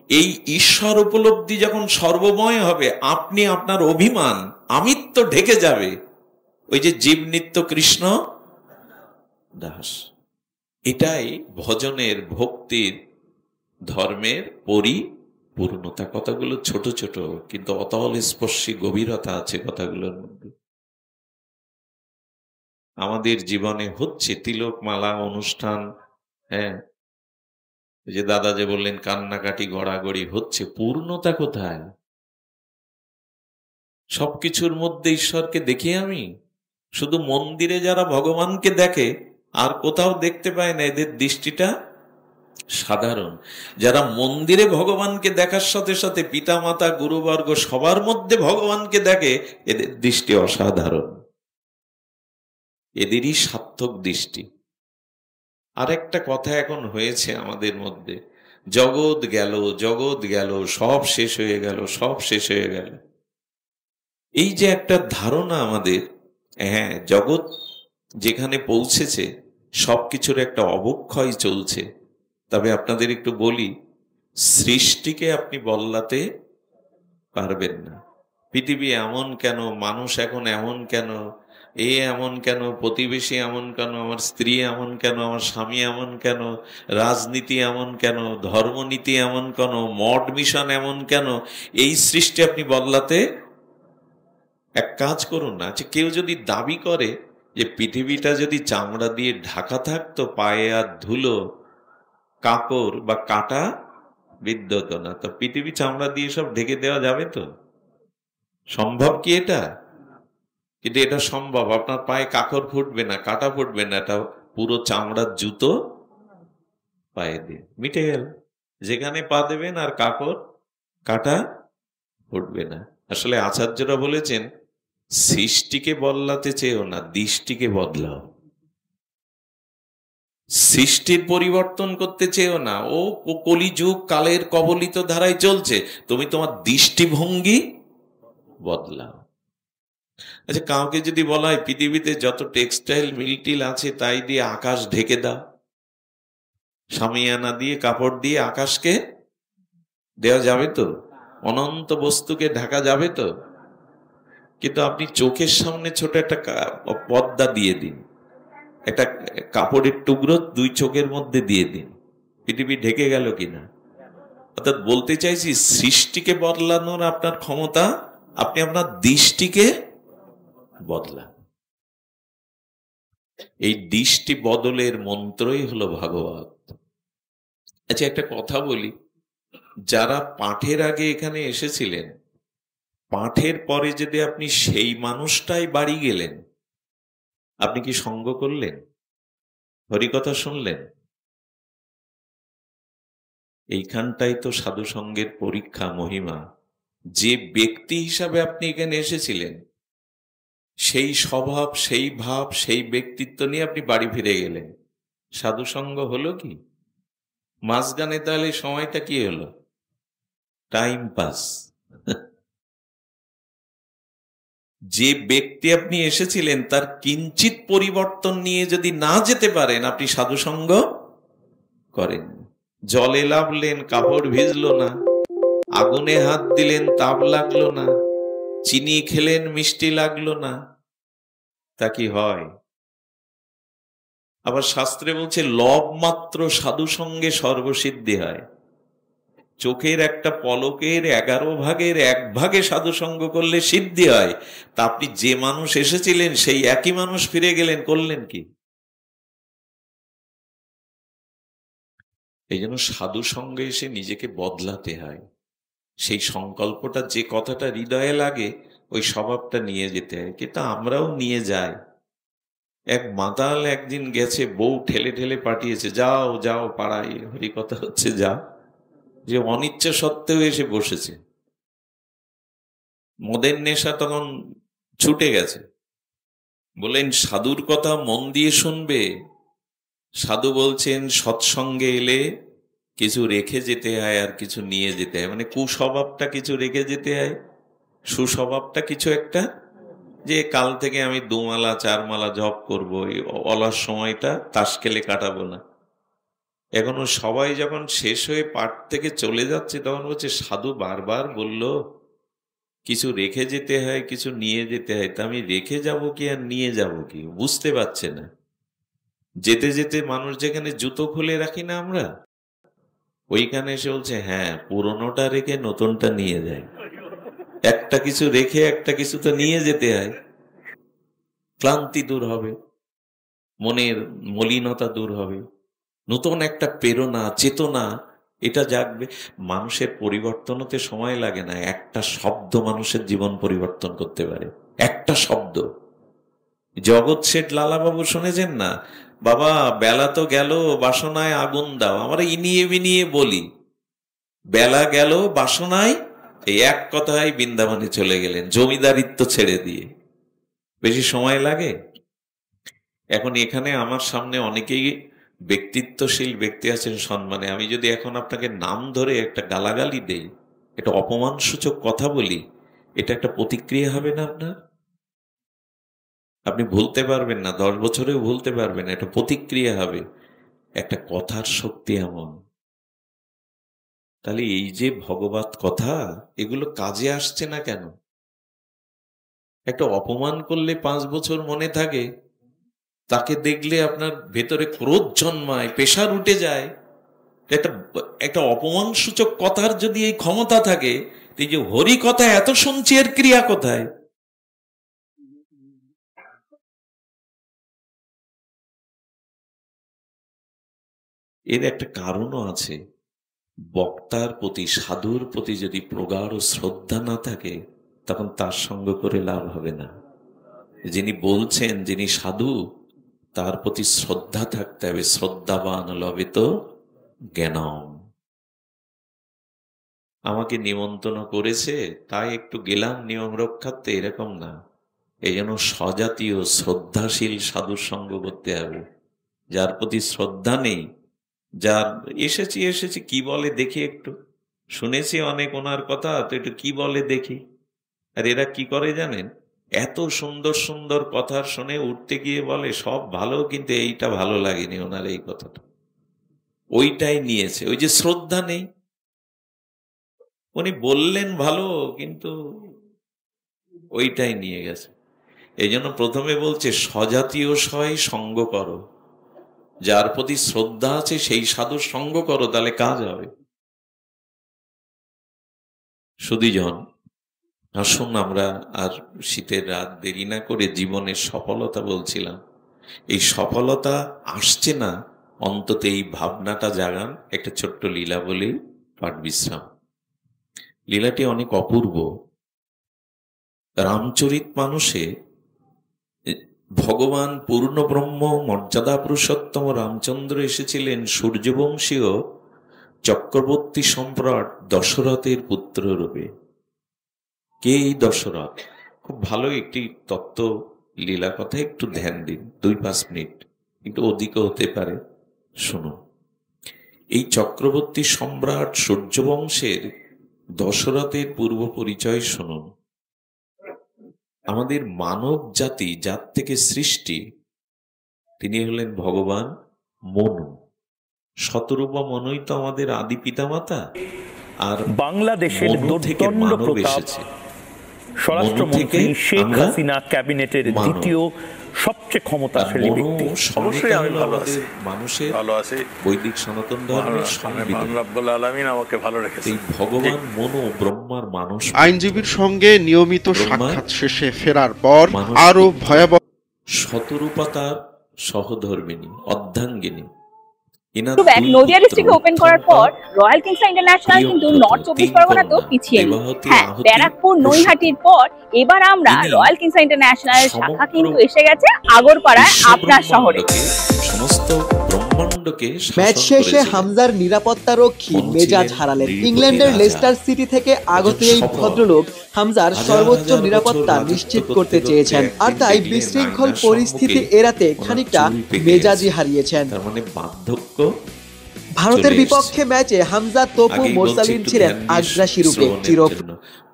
এই ঈশ্বর উপলব্ধি যখন সর্বময় হবে, আপনি, আপনার অভিমান, আমিত্ব ঢেকে যাবে। ওই যে জীব নিত্য কৃষ্ণ দাস, এটাই ভজনের, ভক্তির, ধর্মের পরিপূর্ণতা। কথাগুলো ছোট ছোট, কিন্তু অতল স্পর্শী গভীরতা আছে কথাগুলোর মধ্যে। আমাদের জীবনে হচ্ছে তিলকমালা অনুষ্ঠান, হ্যাঁ, যে দাদা যে বললেন কান্নাকাটি গড়াগড়ি হচ্ছে, পূর্ণতা কোথায়? সবকিছুর মধ্যে ঈশ্বরকে দেখি আমি। শুধু মন্দিরে যারা ভগবানকে দেখে আর কোথাও দেখতে পায় না, এদের দৃষ্টিটা সাধারণ। যারা মন্দিরে ভগবানকে দেখার সাথে সাথে পিতা মাতা গুরুবর্গ সবার মধ্যে ভগবানকে দেখে, এদের দৃষ্টি অসাধারণ, এদেরই সার্থক দৃষ্টি। আরেকটা কথা এখন হয়েছে আমাদের মধ্যে, জগৎ গেল, জগৎ গেল, সব শেষ হয়ে গেল, সব শেষ হয়ে গেল। এই যে একটা ধারণা আমাদের, হ্যাঁ, জগৎ যেখানে পৌঁছেছে, সবকিছুর একটা অবক্ষয় চলছে। তবে আপনাদের একটু বলি, সৃষ্টিকে আপনি বদলাতে পারবেন না। পৃথিবী এমন কেন, মানুষ এখন এমন কেন, এ এমন কেন, প্রতিবেশী এমন কেন, আমার স্ত্রী এমন কেন, আমার স্বামী এমন কেন, রাজনীতি এমন কেন, ধর্মনীতি এমন কেন, মঠ মিশন এমন কেন, এই সৃষ্টি আপনি বদলাতে। এক কাজ করুন না, যে কেউ যদি দাবি করে যে পৃথিবীটা যদি চামড়া দিয়ে ঢাকা থাকতো, পায়ে আর ধুলো, কাপড় বা কাটা বিদ্যত না, তো পৃথিবী চামড়া দিয়ে সব ঢেকে দেওয়া যাবে? তো সম্ভব কি এটা? কিন্তু এটা সম্ভব, আপনার পায়ে কাকড় ফুটবে না, কাটা ফুটবে না, এটা পুরো চামড়ার জুতো পায়ে দিয়ে মিটে গেল। যেখানে পা দেবেন আর কাকড় কাটা ফুটবে না। আসলে আচার্যরা বলেছেন, সৃষ্টিকে বদলাতে চেয়েও না, দৃষ্টিকে বদলাও। সৃষ্টির পরিবর্তন করতে চেয়েও না, ও কলিযুগ কালের কবলিত ধারায় চলছে, তুমি তোমার দৃষ্টিভঙ্গি বদলাও। আচ্ছা, কাউকে যদি বলা হয় পৃথিবীতে যত টেক্সটাইল মিল আছে তাই দিয়ে আকাশ ঢেকে দাও, শামিয়ানা দিয়ে কাপড় দিয়ে আকাশকে দেওয়া যাবে তো? অনন্ত বস্তুকে ঢাকা যাবে তো? কিন্তু আপনি চোখের সামনে ছোট একটা পর্দা দিয়ে দিন, একটা কাপড়ের টুকরো দুই চোখের মধ্যে দিয়ে দিন, পৃথিবী ঢেকে গেল কিনা? অর্থাৎ বলতে চাইছি, সৃষ্টিকে বদলানোর আপনার ক্ষমতা, আপনি আপনার দৃষ্টিকে বদলান। এই দৃষ্টি বদলের মন্ত্রই হলো ভাগবত। আচ্ছা, একটা কথা বলি, যারা পাঠের আগে এখানে এসেছিলেন, পাঠের পরে যদি আপনি সেই মানুষটাই বাড়ি গেলেন, আপনি কি সঙ্গ করলেন? হরিকথা শুনলেন? এইখানটাই তো সাধু সঙ্গের পরীক্ষা, মহিমা। যে ব্যক্তি হিসাবে আপনি এখানে এসেছিলেন, সেই স্বভাব, সেই ভাব, সেই ব্যক্তিত্ব নিয়ে আপনি বাড়ি ফিরে গেলেন, সাধু সঙ্গ হলো কি? মাঝখানে তাহলে সময়টা কি হলো? Time pass. যে ব্যক্তি আপনি এসেছিলেন তার কিঞ্চিত পরিবর্তন নিয়ে যদি না যেতে পারেন, আপনি সাধু সঙ্গ করেন। জলে লাভলেন, কাপড় ভিজলো না, আগুনে হাত দিলেন, তাপ লাগলো না, চিনি খেলেন, মিষ্টি লাগলো না, তা কি হয়? আবার শাস্ত্রে বলছে লব মাত্র সাধু সঙ্গে সর্বসিদ্ধি হয়। চোখের একটা পলকের 11 ভাগের 1 ভাগে সাধু সঙ্গ করলে সিদ্ধি হয়। তা আপনি যে মানুষ এসেছিলেন সেই একই মানুষ ফিরে গেলেন, করলেন কি? এই জন্য সাধু সঙ্গে এসে নিজেকে বদলাতে হয়। সেই সংকল্পটা, যে কথাটা হৃদয়ে লাগে, ওই স্বভাবটা নিয়ে যেতে হয়। কিন্তু আমরাও নিয়ে যাই। এক মাতাল একদিন গেছে, বউ ঠেলে ঠেলে পাঠিয়েছে, যাও যাও পাড়ায় হরিকথা হচ্ছে, যা। যে অনিচ্ছা সত্ত্বেও এসে বসেছে, মদের নেশা তখন ছুটে গেছে। বললেন সাধুর কথা মন দিয়ে শুনবে। সাধু বলছেন সৎসঙ্গে এলে কিছু রেখে যেতে হয় আর কিছু নিয়ে যেতে হয়। মানে কুস্বভাবটা কিছু রেখে যেতে হয়, সুস্বভাবটা কিছু একটা, যে কাল থেকে আমি 2 মালা 4 মালা জপ করবো, অলস সময়টা তাস খেলে কাটাবো না। এখনো সবাই যখন শেষ হয়ে পাঠ থেকে চলে যাচ্ছে, তখন বলছে সাধু বারবার বলল কিছু রেখে যেতে হয়, কিছু নিয়ে যেতে হয়। তা আমি রেখে যাব কি আর নিয়ে যাব কি বুঝতে পারছে না। যেতে যেতে মানুষ যেখানে জুতো খুলে রাখি না আমরা, ওইখানে এসে বলছে হ্যাঁ, পুরনোটা রেখে নতুনটা নিয়ে যায়। একটা কিছু রেখে একটা কিছু তো নিয়ে যেতে হয়। ক্লান্তি দূর হবে, মনের মলিনতা দূর হবে, নতুন একটা প্রেরণা, চেতনা এটা জাগবে। মানুষের পরিবর্তন হতে সময় লাগে না। একটা শব্দ মানুষের জীবন পরিবর্তন করতে পারে, একটা শব্দ। জগৎ শেঠ লালাবাবু শুনেছেন না, বাবা বেলা তো গেল, বাসনায় আগুন দাও। আমরা ইনিয়ে বিনিয়ে বলি, বেলা গেল বাসনায়, এই এক কথায় বৃন্দাবনে চলে গেলেন, জমিদারিত্ব ছেড়ে দিয়ে। বেশি সময় লাগে? এখন এখানে আমার সামনে অনেকেই ব্যক্তিত্বশীল ব্যক্তি আছেন সম্মানে। আমি যদি এখন আপনাকে নাম ধরে একটা গালাগালি দেই, একটা অপমানসূচক কথা বলি, এটা একটা প্রতিক্রিয়া হবে না আপনার? আপনি ভুলতে পারবেন না, 10 বছরেও ভুলতে পারবেন না, এটা প্রতিক্রিয়া হবে। একটা কথার শক্তি এমন। তাহলে এই যে ভগবত কথা, এগুলো কাজে আসছে না কেন? একটা অপমান করলে 5 বছর মনে থাকে, তাকে দেখলে আপনার ভেতরে ক্রোধ জন্মায়, প্রেশার উঠে যায়। একটা অপমানসূচক কথার যদি এই ক্ষমতা থাকে, এই যে হরি কথা এত শুনছি, এর ক্রিয়া কোথায়? এর একটা কারণও আছে। বক্তার প্রতি, সাধুর প্রতি যদি প্রগাঢ় শ্রদ্ধা না থাকে, তখন তার সঙ্গ করে লাভ হবে না। যিনি বলছেন, যিনি সাধু, তার প্রতি শ্রদ্ধা থাকতে হবে। শ্রদ্ধাবান লবেত জ্ঞানম। আমাকে নিমন্ত্রণ করেছে তাই একটু গেলাম নিয়ম রক্ষার্থে, এরকম না। এই জন্য সজাতীয় শ্রদ্ধাশীল সাধুর সঙ্গ করতে হবে। যার প্রতি শ্রদ্ধা নেই, যার এসেছি কি বলে দেখি, একটু শুনেছি অনেক ওনার কথা, তো একটু কি বলে দেখি। আর এরা কি করে জানেন, এত সুন্দর সুন্দর কথা শুনে উঠতে গিয়ে বলে সব ভালো, কিন্তু এইটা ভালো লাগেনি ওনার এই কথাটা, ওইটাই নিয়েছে। ওই যে শ্রদ্ধা নেই, উনি বললেন ভালো কিন্তু ওইটাই নিয়ে গেছে। এই জন্য প্রথমে বলছে স্বজাতীয় সয় সঙ্গ করো, যার প্রতি শ্রদ্ধা আছে সেই সাধুর সঙ্গ করো, তাহলে কাজ হবে। সুধীজন, আসুন আমরা আর শীতের রাত দেরি না করে জীবনের সফলতা বলছিলাম। এই সফলতা আসছে না, অন্তত এই ভাবনাটা জাগান। একটা ছোট্ট লীলা বলি, পাঠ বিশ্রাম। লীলাটি অনেক অপূর্ব। রামচরিত মানুষে ভগবান পূর্ণ ব্রহ্ম মর্যাদা পুরুষোত্তম রামচন্দ্র এসেছিলেন সূর্যবংশীয় চক্রবর্তী সম্রাট দশরথের পুত্র রূপে। কে এই দশরথ? খুব ভালো একটি তত্ত্ব লীলা কথা, একটু ধ্যান দিন, 2-5 মিনিট, একটু অধিকও হতে পারে, শুনুন। এই চক্রবর্তী সম্রাট সূর্যবংশের দশরথের পূর্ব পরিচয় শুনুন। আমাদের মানব জাতি যার থেকে সৃষ্টি, তিনি হলেন ভগবান মনু। শতরূপা মনুই তো আমাদের আদি পিতামাতা। আর বাংলাদেশের দুর্দণ্ড প্রতাপ স্বরাষ্ট্রমন্ত্রী শেখ হাসিনা ক্যাবিনেটের দ্বিতীয় সবচেয়ে ক্ষমতাশালী ব্যক্তি। অবশ্যই আমি ভালো আছি, মানুষের ভালো আছি। বৈদিক সনাতন ধর্মের সংবিধান রব্বুল আলামিন আমাকে ভালো রেখেছে। এই ভগবান মনু ব্রহ্মার মানুষ। আইনজীবীর সঙ্গে নিয়মিত সাক্ষাৎ শেষে ফেরার পর আরো ভয়াবহ শতরূপা তার সহধর্মিনী, অর্ধাঙ্গিনী। নদিয়া ডিস্ট্রিক্টে ওপেন করার পর রয়্যাল কিংস ইন্টারন্যাশনাল কিন্তু নর্থ 24 পরগনাতেও পিছিয়ে নেই। হ্যাঁ, ব্যারাকপুর নৈহাটির পর এবার আমরা রয়্যাল কিংস ইন্টারন্যাশনালের শাখা কিন্তু এসে গেছে আগরপাড়ায়, আপনার শহরে। সমস্ত ব্রহ্মাণ্ডকে ম্যাচ শেষে হামজার নিরাপত্তারক্ষী মেজাজ হারালেন। ইংল্যান্ডের লেস্টার সিটি থেকে আগত এই ভদ্রলোক হামজার সর্বোচ্চ নিরাপত্তা নিশ্চিত করতে চেয়েছেন, আর তাই বিশৃঙ্খল পরিস্থিতি এড়াতে খানিকটা মেজাজই হারিয়েছেন। তার মানে বার্ধক্য। ভারতের বিপক্ষে ম্যাচে হামজা তপু মোরসালিন ছিলেন আগ্রাসী রূপে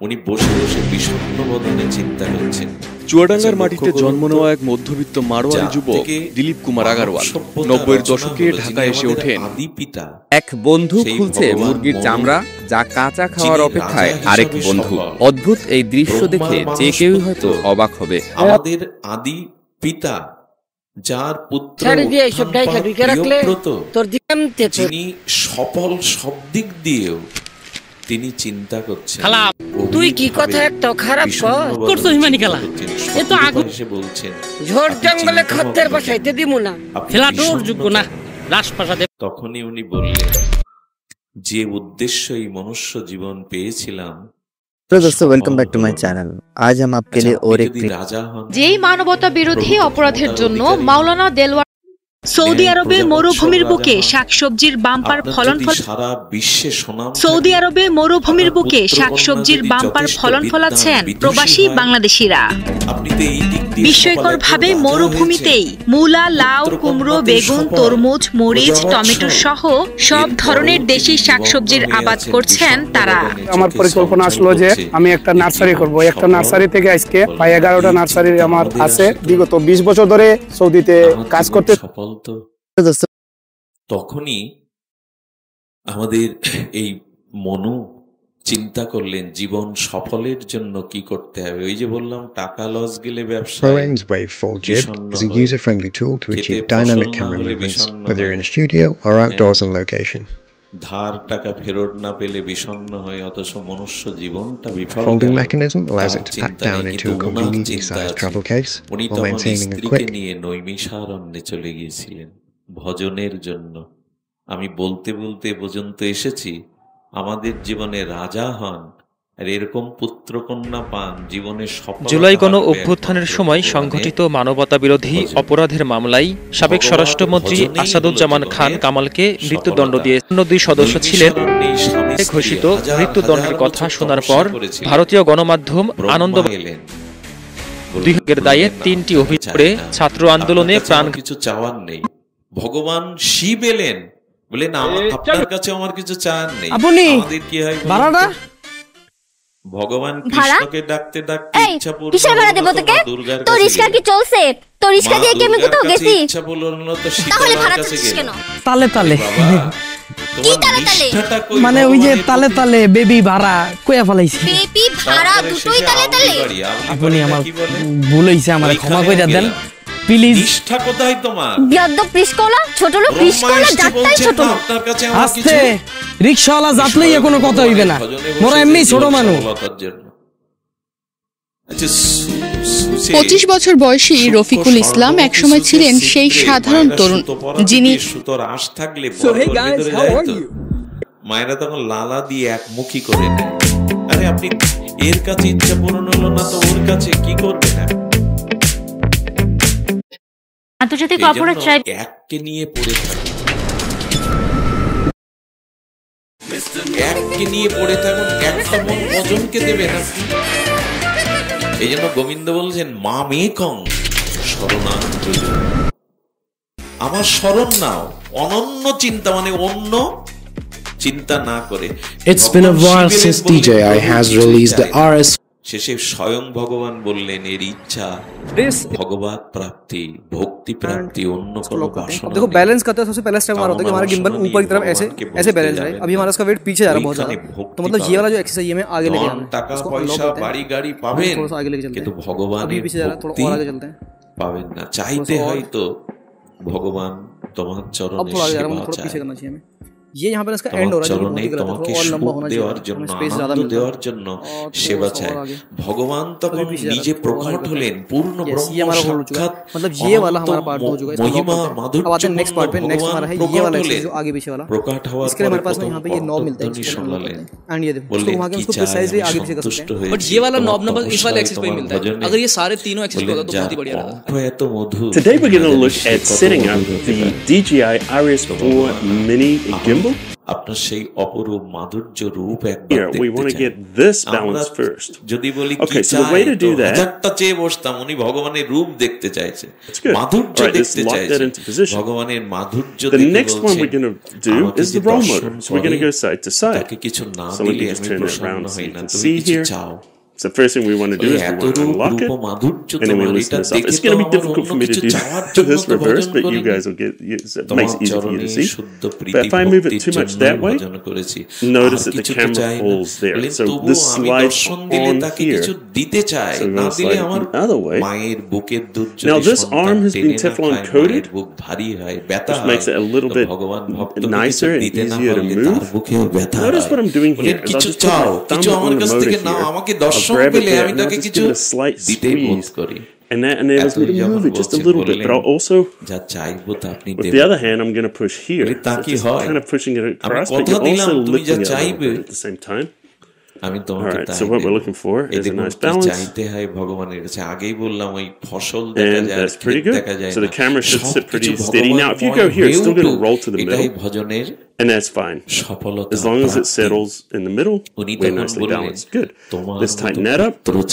উনি বসে বসে বিষণ্ণ বদনে চিন্তা করছেন। চুয়াডাঙ্গার মাটিতে জন্ম নেওয়া এক মধ্যবিত্ত মারোয়ারি যুবক দিলীপ কুমার আগারওয়াল 90-এর দশকে ঢাকায় এসে ওঠেন। এক বন্ধু খুলছে মুরগির চামড়া, যা কাঁচা খাওয়ার অপেক্ষায় আরেক বন্ধু। অদ্ভুত এই দৃশ্য দেখে যে কেউই হয়তো অবাক হবে। আমাদের আদি পিতা, যার পুত্র যিনি সফল সব দিক দিয়েও, তিনি চিন্তা করছেন তুই কি কথা একটা খারাপ করছো হিমানি খেলা, এ তো আগুন এসে বলছেন ঝড় জঙ্গলে খদ্দের বসাইতে দিমু না, খেলাটোর যোগ্য না রাজপ্রাসাদে। তখনই উনি বললেন, যে উদ্দেশ্য এই মনুষ্য জীবন পেয়েছিলাম। तो दोस्तों welcome back to my channel. आज हम आपके लिए और एक যেই মানবতা বিরোধী অপরাধের জন্য মাওলানা দেলওয়ার সৌদি আরবে মরুভূমির বুকে শাকসবজির বাম্পার ফলন সৌদি আরবে মরুভূমির বুকে শাকসবজির বাম্পার ফলন ফলাচ্ছেন প্রবাসী বাংলাদেশিরা। বিস্ময়করভাবে মরুভূমিতেই মূলা, লাউ, কুমড়ো, বেগুন, তরমুজ, মরিচ, টমেটো সহ সব ধরনের দেশি শাকসবজির আবাদ করছেন তারা। আমার পরিকল্পনা আসলো যে আমি একটা নার্সারি করব। একটা নার্সারি থেকে আজকে প্রায় 11টা নার্সারি আমার আছে। বিগত 20 বছর ধরে সৌদিতে কাজ করতে। তখনই আমাদের এই মনু চিন্তা করলেন জীবন সফলের জন্য কি করতে হবে। ওই যে বললাম, টাকা লস গেলে ব্যবসা। ProEng's Wave 4 Jib is a user-friendly tool to achieve dynamic camera movements, whether you're in a studio or outdoors on location. ধার টাকা ফেরত না পেলে বিষণ্ণ হয়, অথচ মনুষ্য জীবনটা বিফল। Folding mechanism allows it to pack down into a conveniently sized travel case while maintaining a quick. নিয়ে নৈমিষারণ্যে চলে গিয়েছিলেন ভজনের জন্য। আমি বলতে বলতে পর্যন্ত এসেছি, আমাদের জীবনে রাজা হন আর এরকম পুত্রকন্যা পান, জীবনের সফল। জুলাই গণ অভ্যুত্থানের সময় সংঘটিত মানবতা বিরোধী অপরাধের মামলায় সাবেক স্বরাষ্ট্রমন্ত্রী আসাদুজ্জামান খান কামালকে মৃত্যুদণ্ড দিয়ে 2 সদস্য ছিলেন। ঘোষিত মৃত্যুদণ্ডের কথা শোনার পর ভারতীয় গণমাধ্যম আনন্দ পেলেন। দুর্নীতির দায়ে 3টি অভিযোগে ছাত্র আন্দোলনে প্রাণ। কিছু চাওয়ার নেই, ভগবান শিব এলেন, বলেন আপনার কাছে আমার কিছু চান নেই, আমাদের কি হয় ভগবান কৃষ্ণকে ডাকতে ডাকতে ইচ্ছা পূরণ দুর্গার কাছে, তোর রিস্কা কি চলছে? তোর রিস্কা দিয়ে কি আমি কোথাও গেছি? ইচ্ছা পূরণ হলো তো শীতলার কাছে গেল। তালে তালে কি তালে তালে? মানে ওই যে তালে তালে বেবি ভাড়া কইয়া ফলাইছি। বেবি ভাড়া দুটোই তালে তালে? আপনি আমার ভুল হইছে, আমার ক্ষমা কইরা দেন প্লিজ। নিষ্ঠা কোথায় তোমার? বিয়াদ্দ প্রিসকলা, ছোট লোক প্রিসকলা, জাতটাই ছোট লোক। আপনার কাছে আমার কিছু আস্তে রিকশাওয়ালা জাতলেই কোনো কথা হইবে না, মোরা এমনি ছোট মানুষ। 25 বছর বয়সী রফিকুল ইসলাম একসময় ছিলেন সেই সাধারণ তরুণ যিনি সুতোর আশ থাকলে মায়েরা তখন লালা দিয়ে একমুখী করে নেয়। আরে আপনি এর কাছে ইচ্ছা পূরণ হলো না তো ওর কাছে কি করবেন? আন্তর্জাতিক অপরাধ এককে নিয়ে পড়ে থাকে, এককে নিয়ে পড়ে থাকুন, একটা মন কজনকে দেবে না। এই জন্য গোবিন্দ বলছেন মা মেকং শরণাগত, আমার শরণ নাও, অনন্য চিন্তা মানে অন্য চিন্তা না করে। It's been a while since DJI has released the RS। শেষে স্বয়ং ভগবান বললেন এর ইচ্ছা भगवत प्राप्ति, भक्ति प्राप्ति, उन्न कोनो वासना। देखो बैलेंस करते हैं, सबसे पहला स्टेप हमारा होता है कि हमारा गिम्बल ऊपर की तरफ ऐसे बैलेंस रहे। अभी हमारा इसका वेट पीछे जा रहा है बहुत ज्यादा, तो मतलब ये वाला जो एक्सरसाइज है हमें आगे लेके जाना है। টাকা পয়সা বাড়ি গাড়ি পাবেন, थोड़ा सा आगे लेके चलते हैं। কিন্তু ভগবানের पीछे जा रहा है, थोड़ा और आगे चलते हैं। পাবেন না, চাইতে হয়তো ভগবান তোমার চরণে সেবা थोड़ा চায়। पीछे करना चाहिए हमें। ये यहाँ पर इसका एंड हो रहा है, চরণে তোমাকে সুখ দেওয়ার জন্য, আনন্দ দেওয়ার জন্য সেবা চায়। ভগবান তখন নিজে প্রকট হলেন, পূর্ণ ব্রহ্ম সাক্ষাৎ, मतलब ये वाला हमारा पार्ट हो चुका है। মহিমা মাধুর্য। अब आते हैं नेक्स्ट पार्ट पे, नेक्स्ट हमारा है ये वाला जो आगे पीछे वाला। প্রকট হওয়ার इसके लिए हमारे पास में यहाँ पे ये नॉब मिलता है, एंड ये देखो उसको वहाँ के उसको प्रिसाइजली आगे पीछे कर सकते हैं। बट ये वाला नॉब ना बस इस वाले एक्सिस पे ही मिलता है। अगर ये सारे तीनों एक्सिस पे होता तो बहुत ही बढ़िया रहता। এত মধুর। Today we're going to look at setting up the DJI RS4 Mini gimbal. আপনার সেই অপরূপ মাধুর্য রূপ Here we want to get this balance first. যদি বলি Okay, so the way to do that, হাজারটা চেয়ে বসতাম, উনি ভগবানের রূপ দেখতে চাইছে, মাধুর্য দেখতে চাইছে, ভগবানের মাধুর্য দেখতে। The next one we're going to do is the roll motor. So we're going to go side to side. তাকে কিছু না So let দিলে me just আমি turn it প্রসন্ন around so হই you না। can তুমি see কিছু here. চাও। So the first thing we want to do is we want to unlock it, and then we loosen this off. It's going to be difficult for me to do this reverse, but you guys will get it makes it easy for you to see. But if I move it too much that way, notice that the camera falls there. So this slides on here. So we're going to slide it the other way. Now this arm has been Teflon coated, which makes it a little bit nicer and easier to move. Notice what I'm doing here is I'll just put my thumb on the motor here. I'll grab it there and I'll just give it a slight squeeze, and that enables me to move it just a little bit. But I'll also, with the other hand, I'm going to push here, so just kind of pushing it across, but you're also lifting it a little bit at the same time. Alright, so what we're looking for is a nice balance, and that's pretty good. So the camera should sit pretty steady. Now if you go here, it's still going to roll to the middle, and that's fine. As long as it settles in the middle, we're nicely balanced. Good. Let's tighten that up.